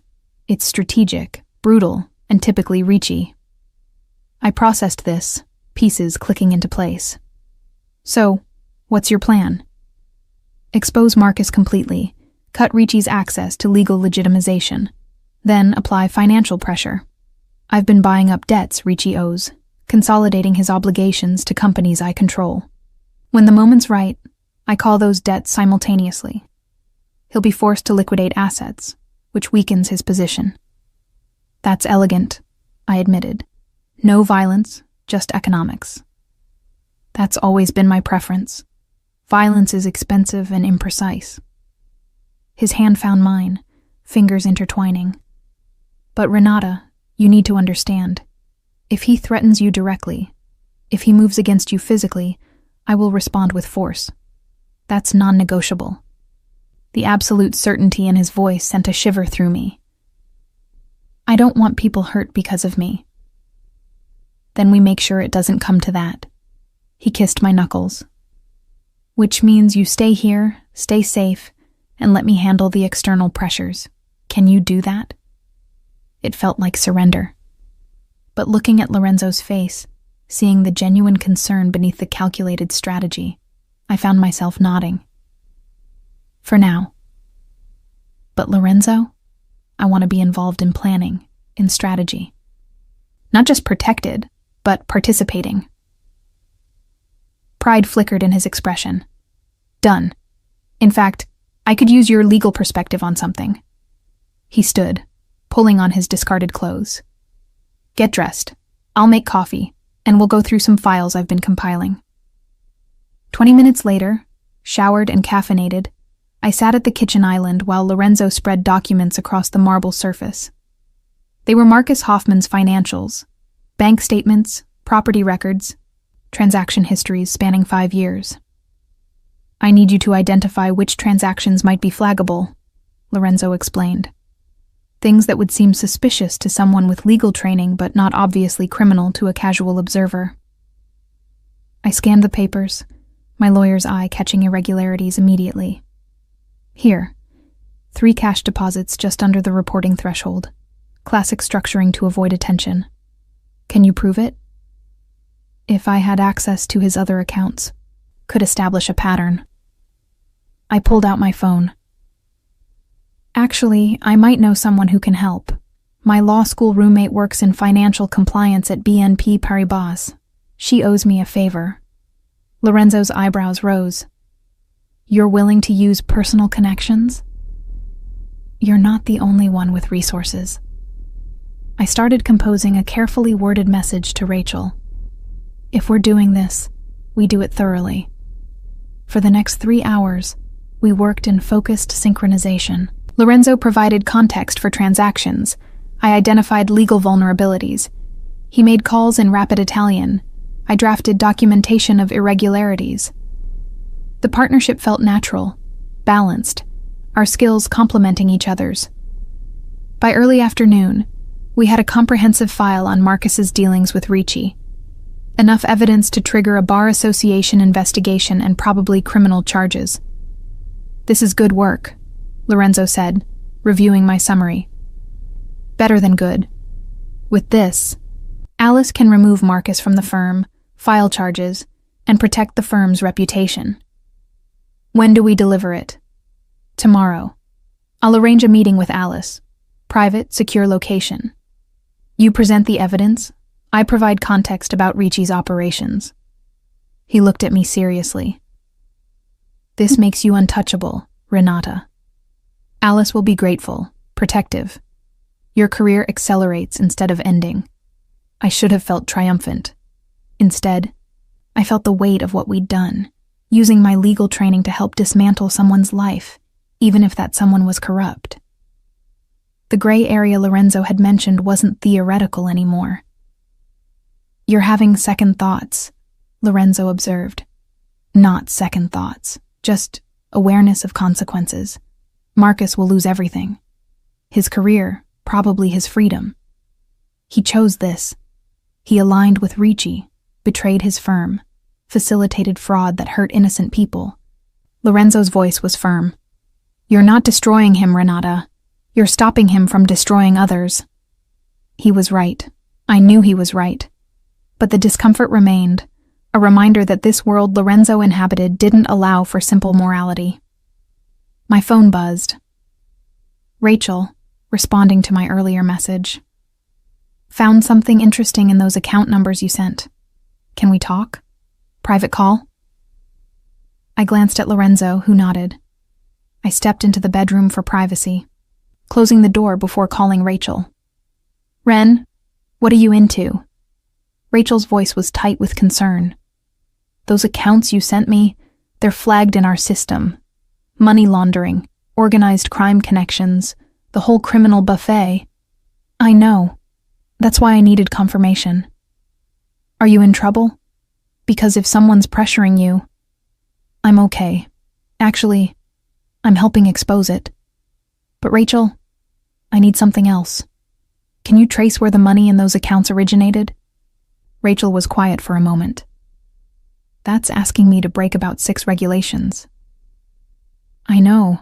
S1: It's strategic, brutal, and typically Ricci. I processed this, pieces clicking into place. So, what's your plan? Expose Marcus completely, cut Ricci's access to legal legitimization, then apply financial pressure. I've been buying up debts Ricci owes, consolidating his obligations to companies I control. When the moment's right, I call those debts simultaneously. He'll be forced to liquidate assets, which weakens his position. That's elegant, I admitted. No violence, just economics. That's always been my preference. Violence is expensive and imprecise. His hand found mine, fingers intertwining. But Renata, you need to understand. If he threatens you directly, if he moves against you physically, I will respond with force. That's non-negotiable. The absolute certainty in his voice sent a shiver through me. I don't want people hurt because of me. Then we make sure it doesn't come to that. He kissed my knuckles. which means you stay here, stay safe, and let me handle the external pressures. Can you do that?" It felt like surrender. But looking at Lorenzo's face, seeing the genuine concern beneath the calculated strategy, I found myself nodding. For now. But Lorenzo, I want to be involved in planning, in strategy. Not just protected, but participating. Pride flickered in his expression. Done. In fact, I could use your legal perspective on something. He stood, pulling on his discarded clothes. Get dressed. I'll make coffee, and we'll go through some files I've been compiling. 20 minutes later, showered and caffeinated, I sat at the kitchen island while Lorenzo spread documents across the marble surface. They were Marcus Hoffman's financials, bank statements, property records, transaction histories spanning 5 years. "I need you to identify which transactions might be flaggable," Lorenzo explained. "Things that would seem suspicious to someone with legal training but not obviously criminal to a casual observer." I scanned the papers, my lawyer's eye catching irregularities immediately. "Here, 3 cash deposits just under the reporting threshold. Classic structuring to avoid attention. Can you prove it?" If I had access to his other accounts, could establish a pattern. I pulled out my phone. "Actually, I might know someone who can help. My law school roommate works in financial compliance at BNP Paribas. She owes me a favor." Lorenzo's eyebrows rose. "You're willing to use personal connections?" "You're not the only one with resources." I started composing a carefully worded message to Rachel. "If we're doing this, we do it thoroughly." For the next 3 hours, we worked in focused synchronization. Lorenzo provided context for transactions. I identified legal vulnerabilities. He made calls in rapid Italian. I drafted documentation of irregularities. The partnership felt natural, balanced, our skills complementing each other's. By early afternoon, we had a comprehensive file on Marcus's dealings with Ricci. Enough evidence to trigger a bar association investigation and probably criminal charges. "This is good work," Lorenzo said, reviewing my summary. "Better than good. With this, Alice can remove Marcus from the firm, file charges, and protect the firm's reputation." "When do we deliver it?" "Tomorrow. I'll arrange a meeting with Alice. Private, secure location. You present the evidence. I provide context about Ricci's operations." He looked at me seriously. "This makes you untouchable, Renata. Alice will be grateful, protective. Your career accelerates instead of ending." I should have felt triumphant. Instead, I felt the weight of what we'd done, using my legal training to help dismantle someone's life, even if that someone was corrupt. The gray area Lorenzo had mentioned wasn't theoretical anymore. "You're having second thoughts," Lorenzo observed. "Not second thoughts, just awareness of consequences. Marcus will lose everything. His career, probably his freedom. He chose this. He aligned with Ricci, betrayed his firm, facilitated fraud that hurt innocent people." Lorenzo's voice was firm. "You're not destroying him, Renata. You're stopping him from destroying others." He was right. I knew he was right. But the discomfort remained, a reminder that this world Lorenzo inhabited didn't allow for simple morality. My phone buzzed. Rachel, responding to my earlier message. "Found something interesting in those account numbers you sent. Can we talk? Private call?" I glanced at Lorenzo, who nodded. I stepped into the bedroom for privacy, closing the door before calling Rachel. "Ren, what are you into?" Rachel's voice was tight with concern. "Those accounts you sent me, they're flagged in our system. Money laundering, organized crime connections, the whole criminal buffet." "I know. That's why I needed confirmation." "Are you in trouble? Because if someone's pressuring you..." "I'm okay. Actually, I'm helping expose it. But Rachel, I need something else. Can you trace where the money in those accounts originated?" Rachel was quiet for a moment. That's asking me to break about 6 regulations. I know.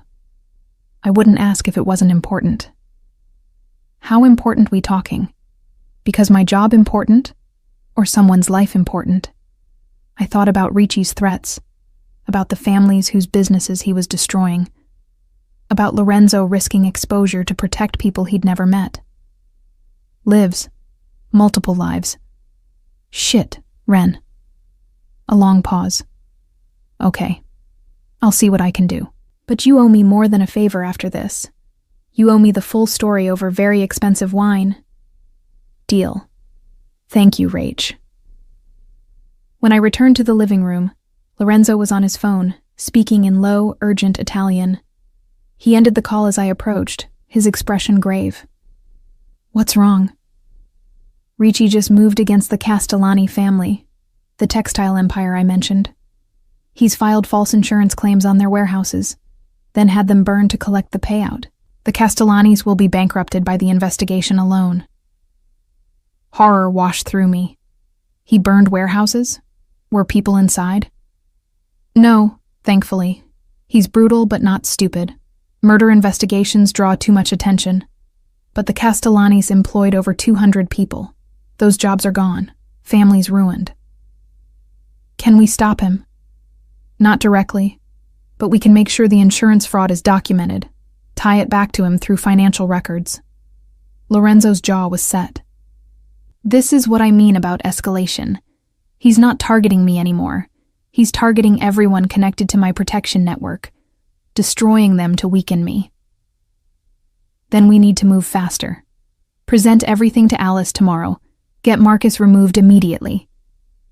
S1: I wouldn't ask if it wasn't important. How important we talking? Because my job important? Or someone's life important? I thought about Ricci's threats, about the families whose businesses he was destroying, about Lorenzo risking exposure to protect people he'd never met. Lives. Multiple lives. Shit, Ren. A long pause. Okay. I'll see what I can do. But you owe me more than a favor after this. You owe me the full story over very expensive wine. Deal. Thank you, Rach. When I returned to the living room, Lorenzo was on his phone, speaking in low, urgent Italian. He ended the call as I approached, his expression grave. What's wrong? Ricci just moved against the Castellani family, the textile empire I mentioned. He's filed false insurance claims on their warehouses, then had them burned to collect the payout. The Castellanis will be bankrupted by the investigation alone. Horror washed through me. He burned warehouses? Were people inside? No, thankfully. He's brutal but not stupid. Murder investigations draw too much attention. But the Castellanis employed over 200 people. Those jobs are gone. Families ruined. Can we stop him? Not directly, but we can make sure the insurance fraud is documented, tie it back to him through financial records. Lorenzo's jaw was set. This is what I mean about escalation. He's not targeting me anymore. He's targeting everyone connected to my protection network, destroying them to weaken me. Then we need to move faster. Present everything to Alice tomorrow. Get Marcus removed immediately.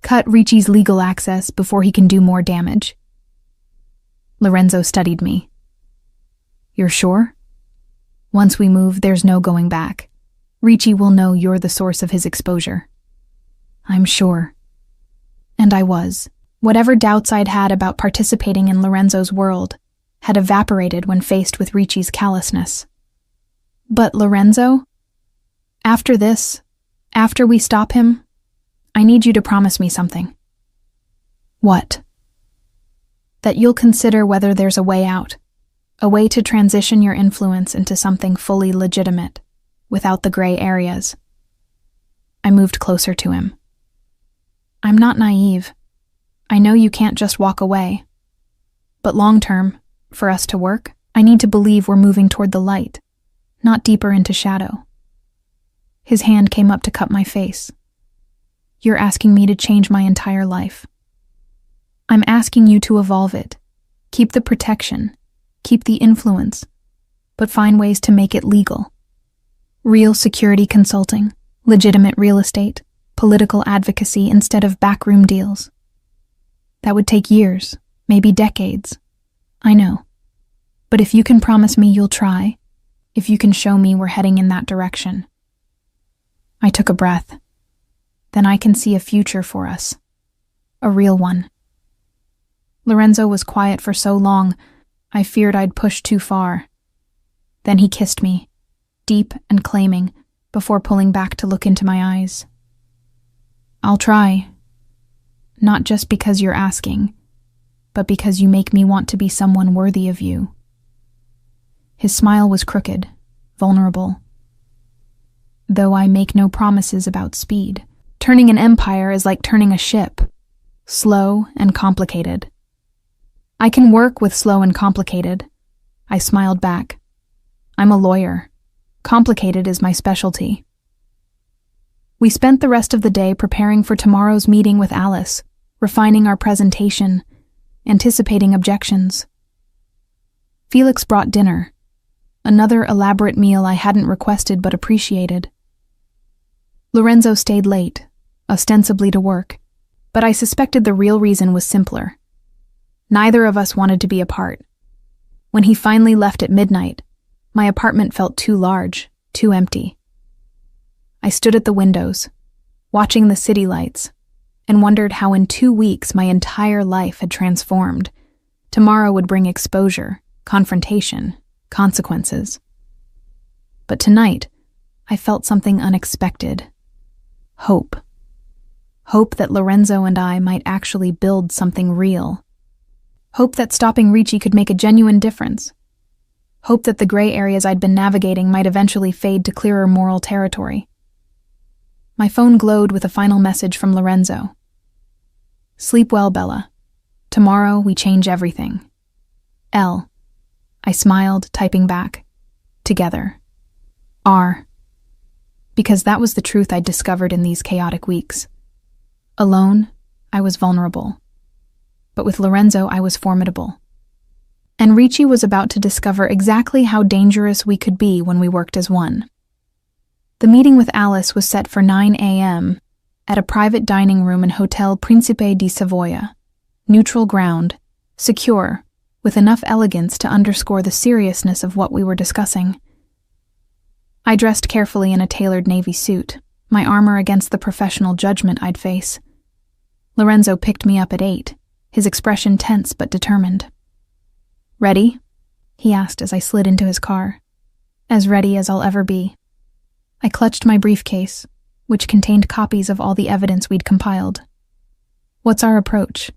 S1: Cut Ricci's legal access before he can do more damage. Lorenzo studied me. You're sure? Once we move, there's no going back. Ricci will know you're the source of his exposure. I'm sure. And I was. Whatever doubts I'd had about participating in Lorenzo's world had evaporated when faced with Ricci's callousness. But Lorenzo? After this, after we stop him, I need you to promise me something. What? That you'll consider whether there's a way out, a way to transition your influence into something fully legitimate, without the gray areas. I moved closer to him. I'm not naive. I know you can't just walk away. But long term, for us to work, I need to believe we're moving toward the light, not deeper into shadow. His hand came up to cup my face. You're asking me to change my entire life. I'm asking you to evolve it. Keep the protection, keep the influence, but find ways to make it legal. Real security consulting, legitimate real estate, political advocacy instead of backroom deals. That would take years, maybe decades. I know. But if you can promise me you'll try, if you can show me we're heading in that direction. I took a breath. Then I can see a future for us. A real one. Lorenzo was quiet for so long, I feared I'd pushed too far. Then he kissed me, deep and claiming, before pulling back to look into my eyes. I'll try. Not just because you're asking, but because you make me want to be someone worthy of you. His smile was crooked, vulnerable. Though I make no promises about speed, turning an empire is like turning a ship, slow and complicated. I can work with slow and complicated. I smiled back. I'm a lawyer. Complicated is my specialty. We spent the rest of the day preparing for tomorrow's meeting with Alice, refining our presentation, anticipating objections. Felix brought dinner, another elaborate meal I hadn't requested but appreciated. Lorenzo stayed late, ostensibly to work, but I suspected the real reason was simpler. Neither of us wanted to be apart. When he finally left at midnight, my apartment felt too large, too empty. I stood at the windows, watching the city lights, and wondered how in 2 weeks my entire life had transformed. Tomorrow would bring exposure, confrontation, consequences. But tonight, I felt something unexpected. Hope. Hope that Lorenzo and I might actually build something real. Hope that stopping Ricci could make a genuine difference. Hope that the gray areas I'd been navigating might eventually fade to clearer moral territory. My phone glowed with a final message from Lorenzo. "Sleep well, Bella. Tomorrow we change everything. L." I smiled, typing back. "Together. R." Because that was the truth I'd discovered in these chaotic weeks. Alone, I was vulnerable. But with Lorenzo, I was formidable. And Ricci was about to discover exactly how dangerous we could be when we worked as one. The meeting with Alice was set for 9 a.m. at a private dining room in Hotel Principe di Savoia. Neutral ground, secure, with enough elegance to underscore the seriousness of what we were discussing. I dressed carefully in a tailored navy suit, my armor against the professional judgment I'd face. Lorenzo picked me up at 8, his expression tense but determined. "Ready?" he asked as I slid into his car. "As ready as I'll ever be." I clutched my briefcase, which contained copies of all the evidence we'd compiled. "What's our approach?"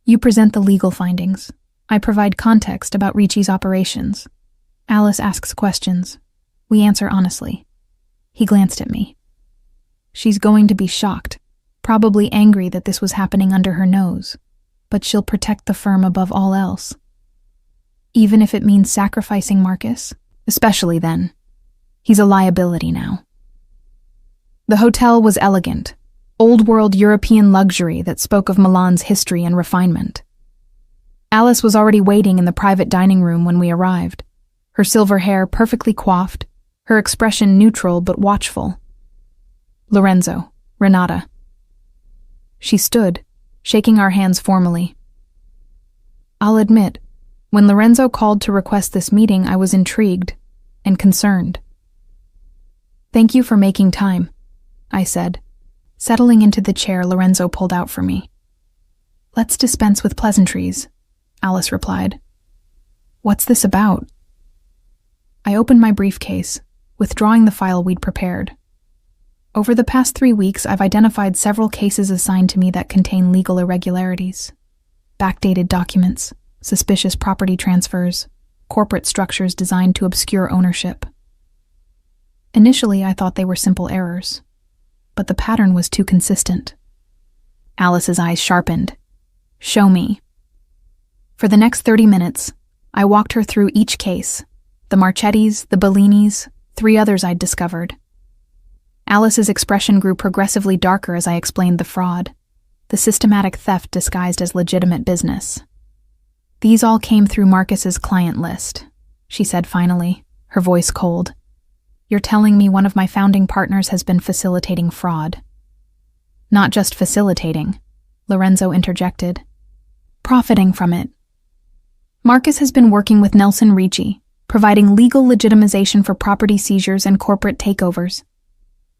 S1: "You present the legal findings. I provide context about Ricci's operations. Alice asks questions. We answer honestly." He glanced at me. "She's going to be shocked, probably angry that this was happening under her nose, but she'll protect the firm above all else. Even if it means sacrificing Marcus, especially then. He's a liability now." The hotel was elegant, old-world European luxury that spoke of Milan's history and refinement. Alice was already waiting in the private dining room when we arrived, her silver hair perfectly coiffed, her expression neutral but watchful. "Lorenzo, Renata." She stood, shaking our hands formally. I'll admit, when Lorenzo called to request this meeting, I was intrigued and concerned. "Thank you for making time," I said, settling into the chair Lorenzo pulled out for me. "Let's dispense with pleasantries," Alice replied. "What's this about?" I opened my briefcase, withdrawing the file we'd prepared. Over the past 3 weeks, I've identified several cases assigned to me that contain legal irregularities. Backdated documents, suspicious property transfers, corporate structures designed to obscure ownership. Initially, I thought they were simple errors, but the pattern was too consistent. Alice's eyes sharpened. "Show me." For the next 30 minutes, I walked her through each case, the Marchettis, the Bellinis, 3 others I'd discovered. Alice's expression grew progressively darker as I explained the fraud, the systematic theft disguised as legitimate business. "These all came through Marcus's client list," she said finally, her voice cold. "You're telling me one of my founding partners has been facilitating fraud." "Not just facilitating," Lorenzo interjected. "Profiting from it. Marcus has been working with Nelson Ricci, providing legal legitimization for property seizures and corporate takeovers.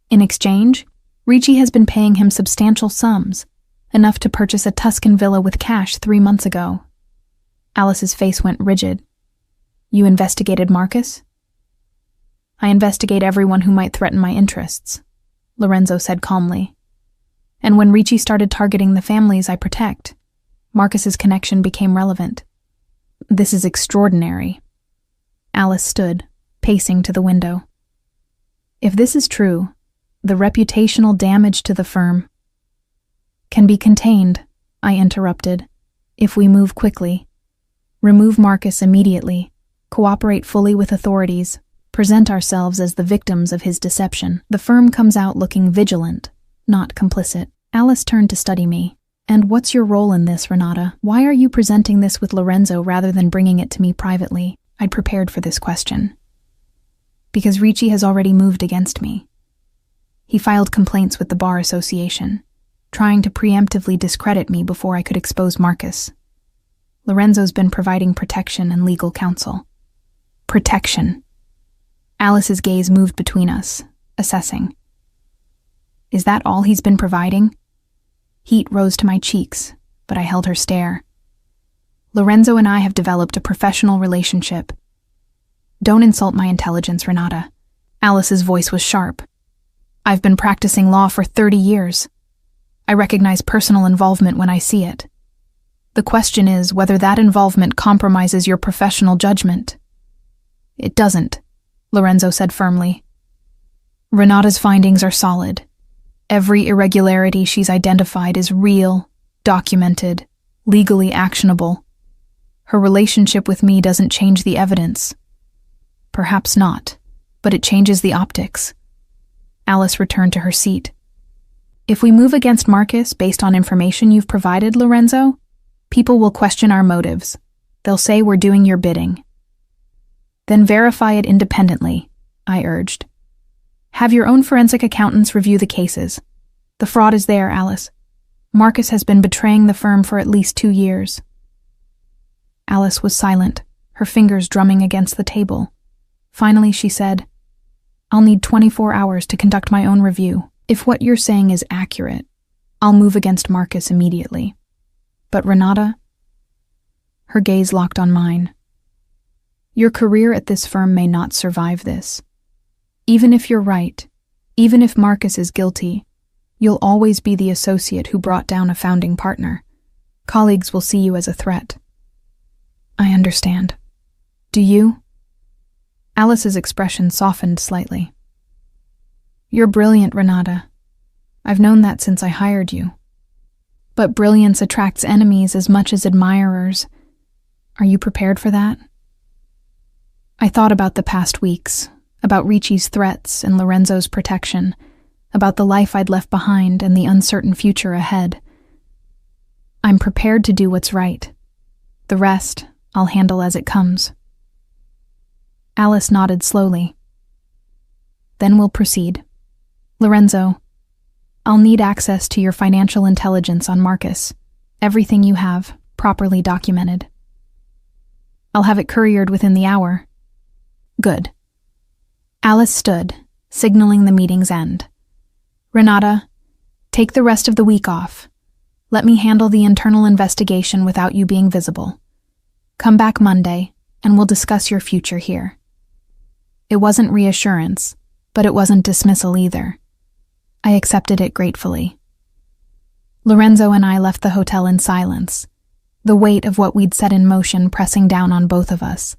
S1: In exchange, Ricci has been paying him substantial sums, enough to purchase a Tuscan villa with cash 3 months ago." Alice's face went rigid. "You investigated Marcus?" "I investigate everyone who might threaten my interests," Lorenzo said calmly. "And when Ricci started targeting the families I protect, Marcus's connection became relevant. This is extraordinary." Alice stood, pacing to the window. "If this is true, the reputational damage to the firm can be contained," I interrupted, "if we move quickly. Remove Marcus immediately, cooperate fully with authorities, present ourselves as the victims of his deception. The firm comes out looking vigilant, not complicit." Alice turned to study me. "And what's your role in this, Renata? Why are you presenting this with Lorenzo rather than bringing it to me privately?" I'd prepared for this question. "Because Ricci has already moved against me. He filed complaints with the Bar Association, trying to preemptively discredit me before I could expose Marcus. Lorenzo's been providing protection and legal counsel." "Protection." Alice's gaze moved between us, assessing. "Is that all he's been providing?" Heat rose to my cheeks, but I held her stare. "Lorenzo and I have developed a professional relationship. Don't insult my intelligence, Renata." Alice's voice was sharp. "I've been practicing law for 30 years. I recognize personal involvement when I see it. The question is whether that involvement compromises your professional judgment. It doesn't, Lorenzo said firmly. Renata's findings are solid. Every irregularity she's identified is real, documented, legally actionable. Her relationship with me doesn't change the evidence. Perhaps not, but it changes the optics. Alice returned to her seat. If we move against Marcus based on information you've provided, Lorenzo, people will question our motives. They'll say we're doing your bidding. Then verify it independently, I urged. Have your own forensic accountants review the cases. The fraud is there, Alice. Marcus has been betraying the firm for at least 2 years. Alice was silent, her fingers drumming against the table. Finally, she said, I'll need 24 hours to conduct my own review. If what you're saying is accurate, I'll move against Marcus immediately. But Renata? Her gaze locked on mine. Your career at this firm may not survive this. Even if you're right, even if Marcus is guilty, you'll always be the associate who brought down a founding partner. Colleagues will see you as a threat. I understand. Do you? Alice's expression softened slightly. You're brilliant, Renata. I've known that since I hired you. But brilliance attracts enemies as much as admirers. Are you prepared for that? I thought about the past weeks, about Ricci's threats and Lorenzo's protection, about the life I'd left behind and the uncertain future ahead. I'm prepared to do what's right. The rest, I'll handle as it comes. Alice nodded slowly. Then we'll proceed. Lorenzo, I'll need access to your financial intelligence on Marcus. Everything you have, properly documented. I'll have it couriered within the hour. Good. Alice stood, signaling the meeting's end. Renata, take the rest of the week off. Let me handle the internal investigation without you being visible. Come back Monday, and we'll discuss your future here. It wasn't reassurance, but it wasn't dismissal either. I accepted it gratefully. Lorenzo and I left the hotel in silence, the weight of what we'd set in motion pressing down on both of us.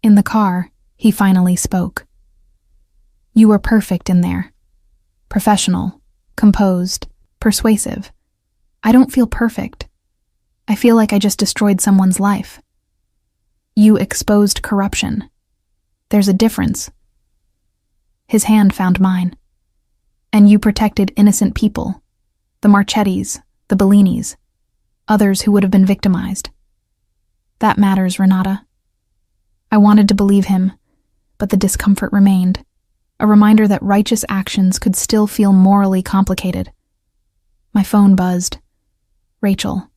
S1: In the car, he finally spoke. You were perfect in there. Professional, composed, persuasive. I don't feel perfect. I feel like I just destroyed someone's life. You exposed corruption. There's a difference. His hand found mine. And you protected innocent people, the Marchettis, the Bellinis, others who would have been victimized. That matters, Renata. I wanted to believe him, but the discomfort remained, a reminder that righteous actions could still feel morally complicated. My phone buzzed. Rachel.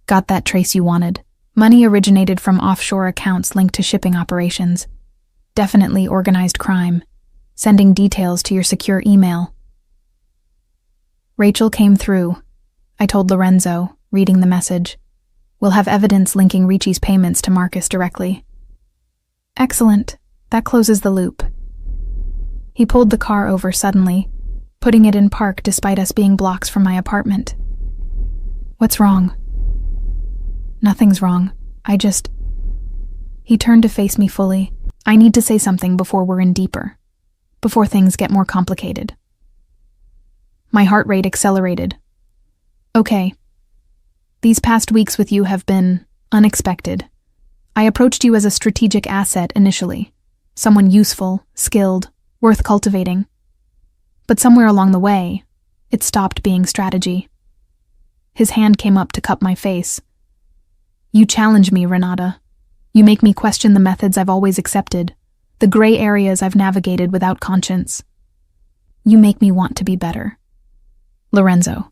S1: Got that trace you wanted. Money originated from offshore accounts linked to shipping operations. Definitely organized crime. Sending details to your secure email. Rachel came through, I told Lorenzo, reading the message. We'll have evidence linking Ricci's payments to Marcus directly. Excellent. That closes the loop. He pulled the car over suddenly, putting it in park despite us being blocks from my apartment. What's wrong? Nothing's wrong. He turned to face me fully. I need to say something before we're in deeper. Before things get more complicated. My heart rate accelerated. Okay. These past weeks with you have been unexpected. I approached you as a strategic asset initially. Someone useful, skilled, worth cultivating. But somewhere along the way, it stopped being strategy. His hand came up to cup my face. You challenge me, Renata. You make me question the methods I've always accepted. The gray areas I've navigated without conscience. You make me want to be better. Lorenzo.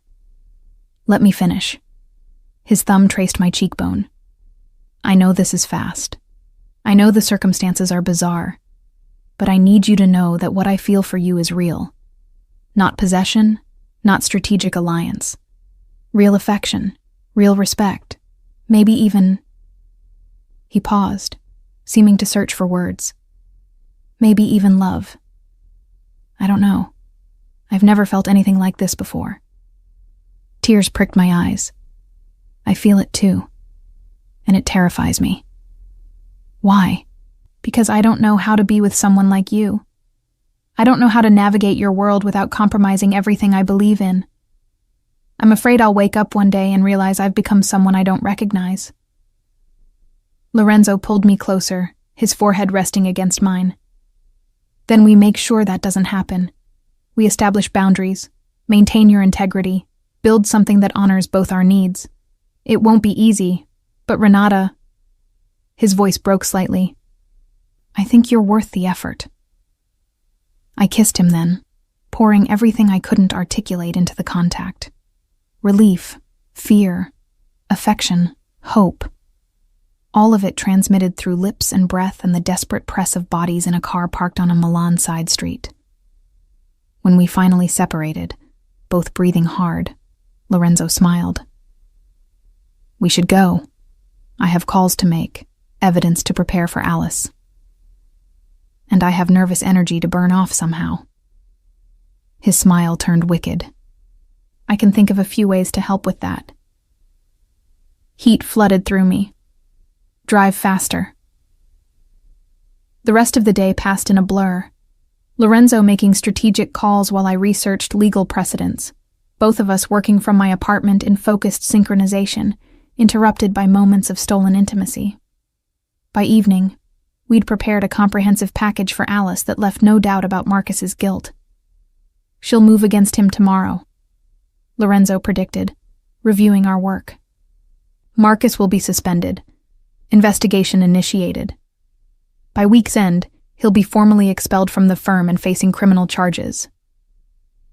S1: Let me finish. His thumb traced my cheekbone. I know this is fast. I know the circumstances are bizarre. But I need you to know that what I feel for you is real. Not possession, not strategic alliance. Real affection, real respect, maybe even... He paused, seeming to search for words. Maybe even love. I don't know. I've never felt anything like this before. Tears pricked my eyes. I feel it too, and it terrifies me. Why? Because I don't know how to be with someone like you. I don't know how to navigate your world without compromising everything I believe in. I'm afraid I'll wake up one day and realize I've become someone I don't recognize. Lorenzo pulled me closer, his forehead resting against mine. Then we make sure that doesn't happen. We establish boundaries, maintain your integrity, build something that honors both our needs. It won't be easy, but Renata... His voice broke slightly. I think you're worth the effort. I kissed him then, pouring everything I couldn't articulate into the contact. Relief, fear, affection, hope. All of it transmitted through lips and breath and the desperate press of bodies in a car parked on a Milan side street. When we finally separated, both breathing hard, Lorenzo smiled. We should go. I have calls to make, evidence to prepare for Alice. And I have nervous energy to burn off somehow. His smile turned wicked. I can think of a few ways to help with that. Heat flooded through me. Drive faster. The rest of the day passed in a blur. Lorenzo making strategic calls while I researched legal precedents, both of us working from my apartment in focused synchronization, interrupted by moments of stolen intimacy. By evening, we'd prepared a comprehensive package for Alice that left no doubt about Marcus's guilt. She'll move against him tomorrow, Lorenzo predicted, reviewing our work. Marcus will be suspended. Investigation initiated. By week's end, he'll be formally expelled from the firm and facing criminal charges.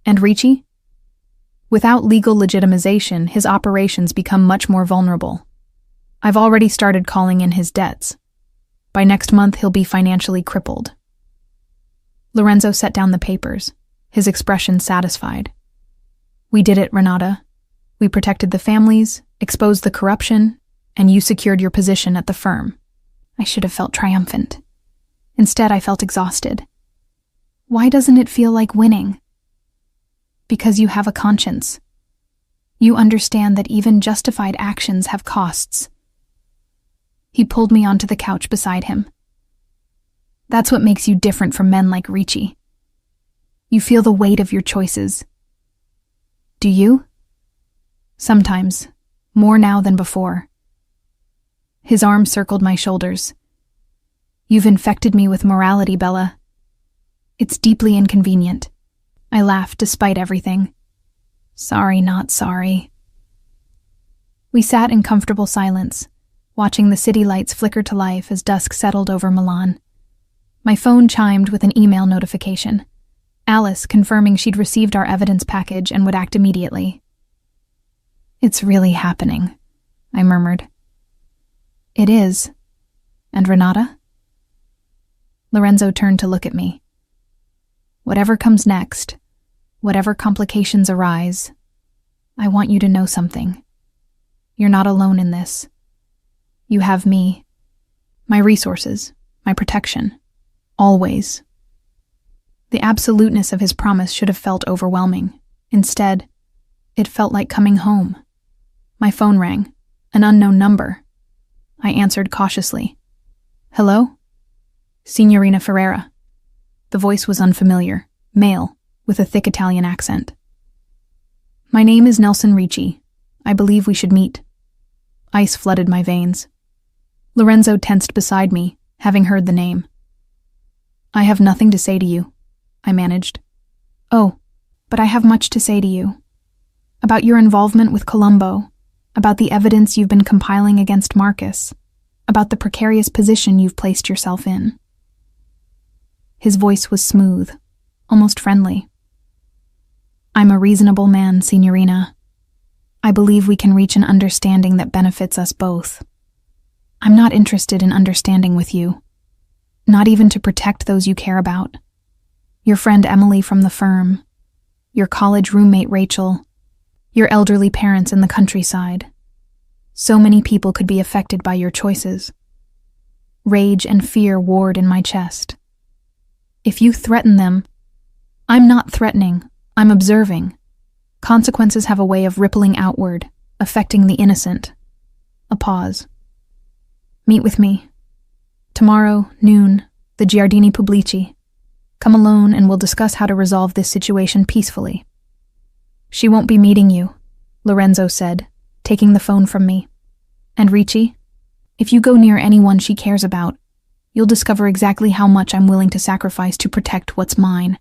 S1: And Ricci? Without legal legitimization, his operations become much more vulnerable. I've already started calling in his debts. By next month, he'll be financially crippled. Lorenzo set down the papers, his expression satisfied. We did it, Renata. We protected the families, exposed the corruption, and you secured your position at the firm. I should have felt triumphant. Instead, I felt exhausted. Why doesn't it feel like winning? Because you have a conscience. You understand that even justified actions have costs. He pulled me onto the couch beside him. That's what makes you different from men like Ricci. You feel the weight of your choices. Do you? Sometimes, more now than before. His arm circled my shoulders. You've infected me with morality, Bella. It's deeply inconvenient. I laughed despite everything. Sorry, not sorry. We sat in comfortable silence, watching the city lights flicker to life as dusk settled over Milan. My phone chimed with an email notification. Alice confirming she'd received our evidence package and would act immediately. It's really happening, I murmured. It is. And Renata? Lorenzo turned to look at me. Whatever comes next, whatever complications arise, I want you to know something. You're not alone in this. You have me, my resources, my protection, always. The absoluteness of his promise should have felt overwhelming. Instead, it felt like coming home. My phone rang, an unknown number. I answered cautiously. Hello? Signorina Ferreira. The voice was unfamiliar, male, with a thick Italian accent. My name is Nelson Ricci. I believe we should meet. Ice flooded my veins. Lorenzo tensed beside me, having heard the name. I have nothing to say to you, I managed. Oh, but I have much to say to you. About your involvement with Colombo, about the evidence you've been compiling against Marcus, about the precarious position you've placed yourself in. His voice was smooth, almost friendly. I'm a reasonable man, Signorina. I believe we can reach an understanding that benefits us both. I'm not interested in understanding with you, not even to protect those you care about. Your friend Emily from the firm, your college roommate Rachel, your elderly parents in the countryside. So many people could be affected by your choices. Rage and fear warred in my chest. If you threaten them, I'm not threatening, I'm observing. Consequences have a way of rippling outward, affecting the innocent. A pause. Meet with me. Tomorrow, noon, the Giardini Pubblici. Come alone and we'll discuss how to resolve this situation peacefully. She won't be meeting you, Lorenzo said, taking the phone from me. And Ricci, if you go near anyone she cares about, you'll discover exactly how much I'm willing to sacrifice to protect what's mine.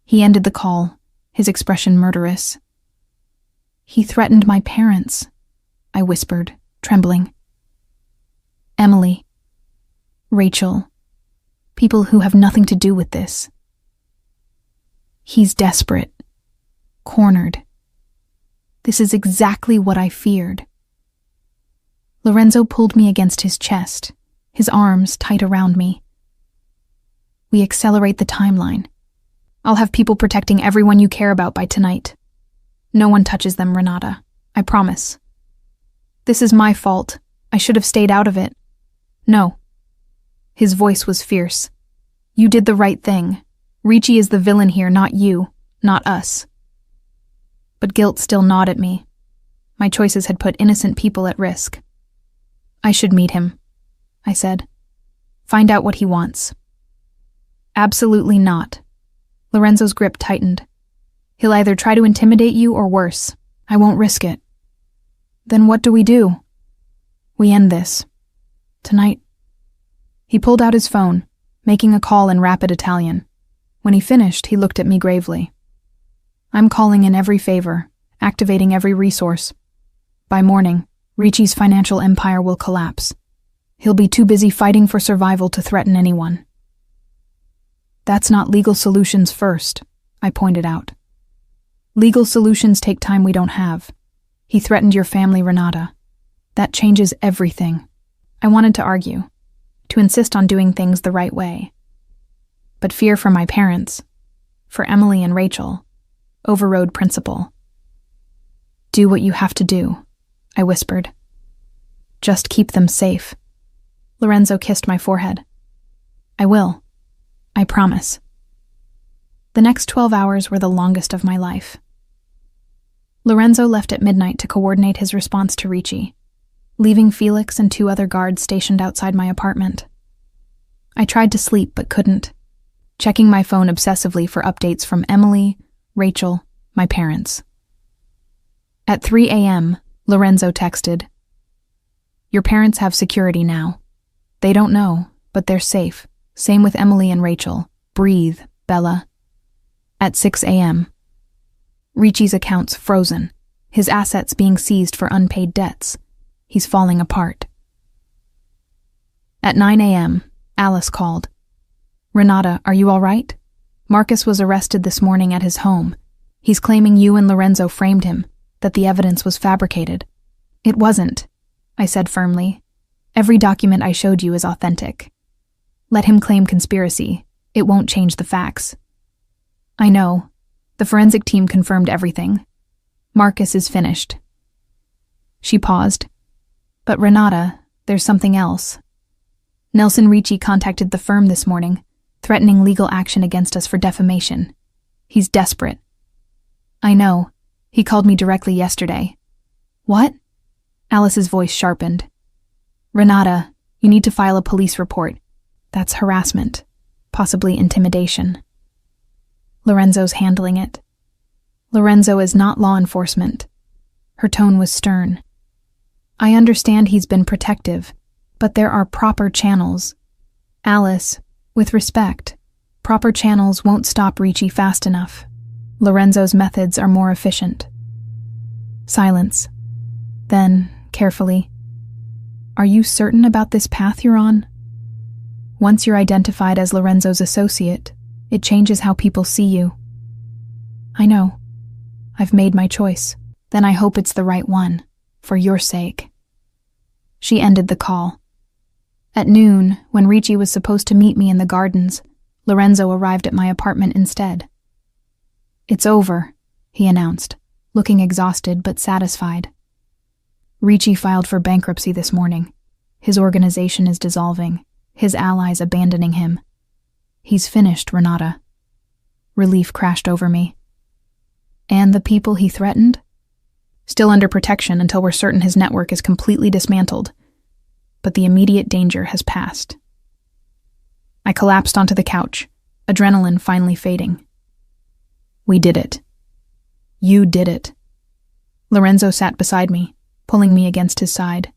S1: He ended the call, his expression murderous. He threatened my parents, I whispered, trembling. Emily, Rachel, people who have nothing to do with this. He's desperate, cornered. This is exactly what I feared. Lorenzo pulled me against his chest, his arms tight around me. We accelerate the timeline. I'll have people protecting everyone you care about by tonight. No one touches them, Renata. I promise. This is my fault. I should have stayed out of it. No. His voice was fierce. You did the right thing. Ricci is the villain here, not you, not us. But guilt still gnawed at me. My choices had put innocent people at risk. I should meet him, I said. Find out what he wants. Absolutely not. Lorenzo's grip tightened. He'll either try to intimidate you or worse. I won't risk it. Then what do we do? We end this. Tonight. He pulled out his phone, making a call in rapid Italian. When he finished, he looked at me gravely. I'm calling in every favor, activating every resource. By morning, Ricci's financial empire will collapse. He'll be too busy fighting for survival to threaten anyone. That's not legal solutions first, I pointed out. Legal solutions take time we don't have. He threatened your family, Renata. That changes everything. I wanted to argue, to insist on doing things the right way. But fear for my parents, for Emily and Rachel, overrode principle. Do what you have to do, I whispered. Just keep them safe. Lorenzo kissed my forehead. I will. I promise. The next 12 hours were the longest of my life. Lorenzo left at midnight to coordinate his response to Ricci, leaving Felix and 2 other guards stationed outside my apartment. I tried to sleep but couldn't, checking my phone obsessively for updates from Emily, Rachel, my parents. At 3 a.m., Lorenzo texted, Your parents have security now. They don't know, but they're safe. Same with Emily and Rachel. Breathe, Bella. At 6 a.m., Ricci's accounts frozen, his assets being seized for unpaid debts. He's falling apart. At 9 a.m., Alice called. Renata, are you all right? Marcus was arrested this morning at his home. He's claiming you and Lorenzo framed him, that the evidence was fabricated. It wasn't, I said firmly. Every document I showed you is authentic. Let him claim conspiracy. It won't change the facts. I know. The forensic team confirmed everything. Marcus is finished. She paused. But Renata, there's something else. Nelson Ricci contacted the firm this morning, threatening legal action against us for defamation. He's desperate. I know. He called me directly yesterday. What? Alice's voice sharpened. Renata, you need to file a police report. That's harassment, possibly intimidation. Lorenzo's handling it. Lorenzo is not law enforcement. Her tone was stern. I understand he's been protective, but there are proper channels. Alice, with respect, proper channels won't stop Ricci fast enough. Lorenzo's methods are more efficient. Silence. Then, carefully, are you certain about this path you're on? Once you're identified as Lorenzo's associate, it changes how people see you. I know. I've made my choice. Then I hope it's the right one, for your sake. She ended the call. At noon, when Ricci was supposed to meet me in the gardens, Lorenzo arrived at my apartment instead. It's over, he announced, looking exhausted but satisfied. Ricci filed for bankruptcy this morning. His organization is dissolving, his allies abandoning him. He's finished, Renata. Relief crashed over me. And the people he threatened? Still under protection until we're certain his network is completely dismantled. But the immediate danger has passed. I collapsed onto the couch, adrenaline finally fading. We did it. You did it. Lorenzo sat beside me, pulling me against his side.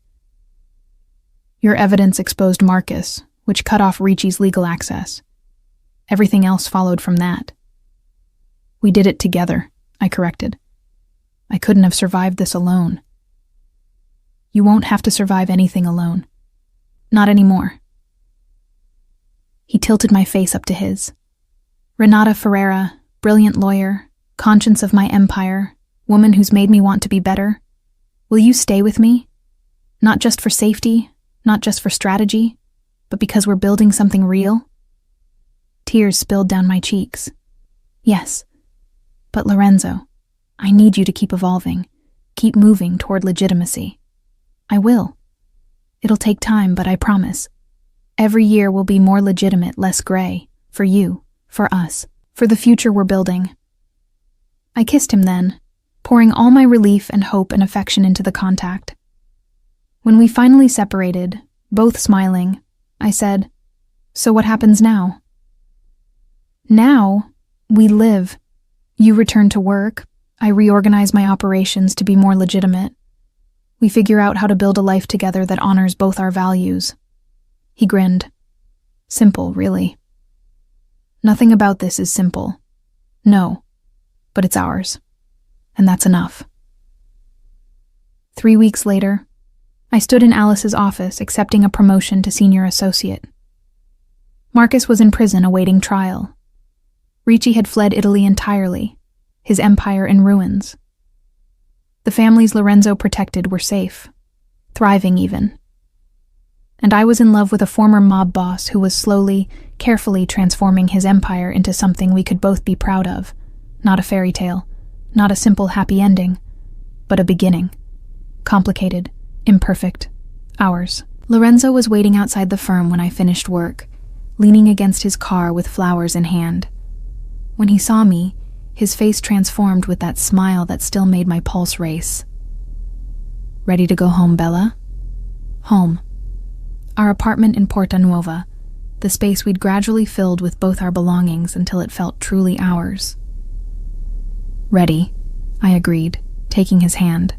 S1: Your evidence exposed Marcus, which cut off Ricci's legal access. Everything else followed from that. We did it together, I corrected. I couldn't have survived this alone. You won't have to survive anything alone. Not anymore. He tilted my face up to his. Renata Ferreira, brilliant lawyer, conscience of my empire, woman who's made me want to be better. Will you stay with me? Not just for safety, not just for strategy, but because we're building something real? Tears spilled down my cheeks. Yes. But Lorenzo, I need you to keep evolving, keep moving toward legitimacy. I will. It'll take time, but I promise. Every year will be more legitimate, less gray, for you, for us, for the future we're building. I kissed him then, pouring all my relief and hope and affection into the contact. When we finally separated, both smiling, I said, "So what happens now?" Now, we live. You return to work. I reorganize my operations to be more legitimate. We figure out how to build a life together that honors both our values. He grinned. Simple, really. Nothing about this is simple. No, but it's ours. And that's enough. 3 weeks later, I stood in Alice's office accepting a promotion to senior associate. Marcus was in prison awaiting trial. Ricci had fled Italy entirely, his empire in ruins. The families Lorenzo protected were safe, thriving even. And I was in love with a former mob boss who was slowly, carefully transforming his empire into something we could both be proud of. Not a fairy tale, not a simple happy ending, but a beginning. Complicated, imperfect, ours. Lorenzo was waiting outside the firm when I finished work, leaning against his car with flowers in hand. When he saw me, his face transformed with that smile that still made my pulse race. Ready to go home, Bella? Home. Our apartment in Porta Nuova, the space we'd gradually filled with both our belongings until it felt truly ours. Ready, I agreed, taking his hand.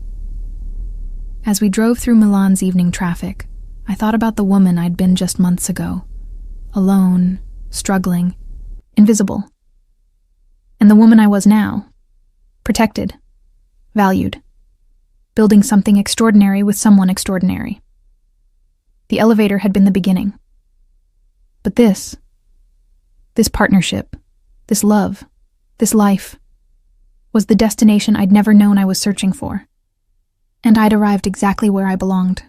S1: As we drove through Milan's evening traffic, I thought about the woman I'd been just months ago. Alone, struggling, invisible. And the woman I was now. Protected, valued, building something extraordinary with someone extraordinary. The elevator had been the beginning. But this partnership, this love, this life, was the destination I'd never known I was searching for. And I'd arrived exactly where I belonged.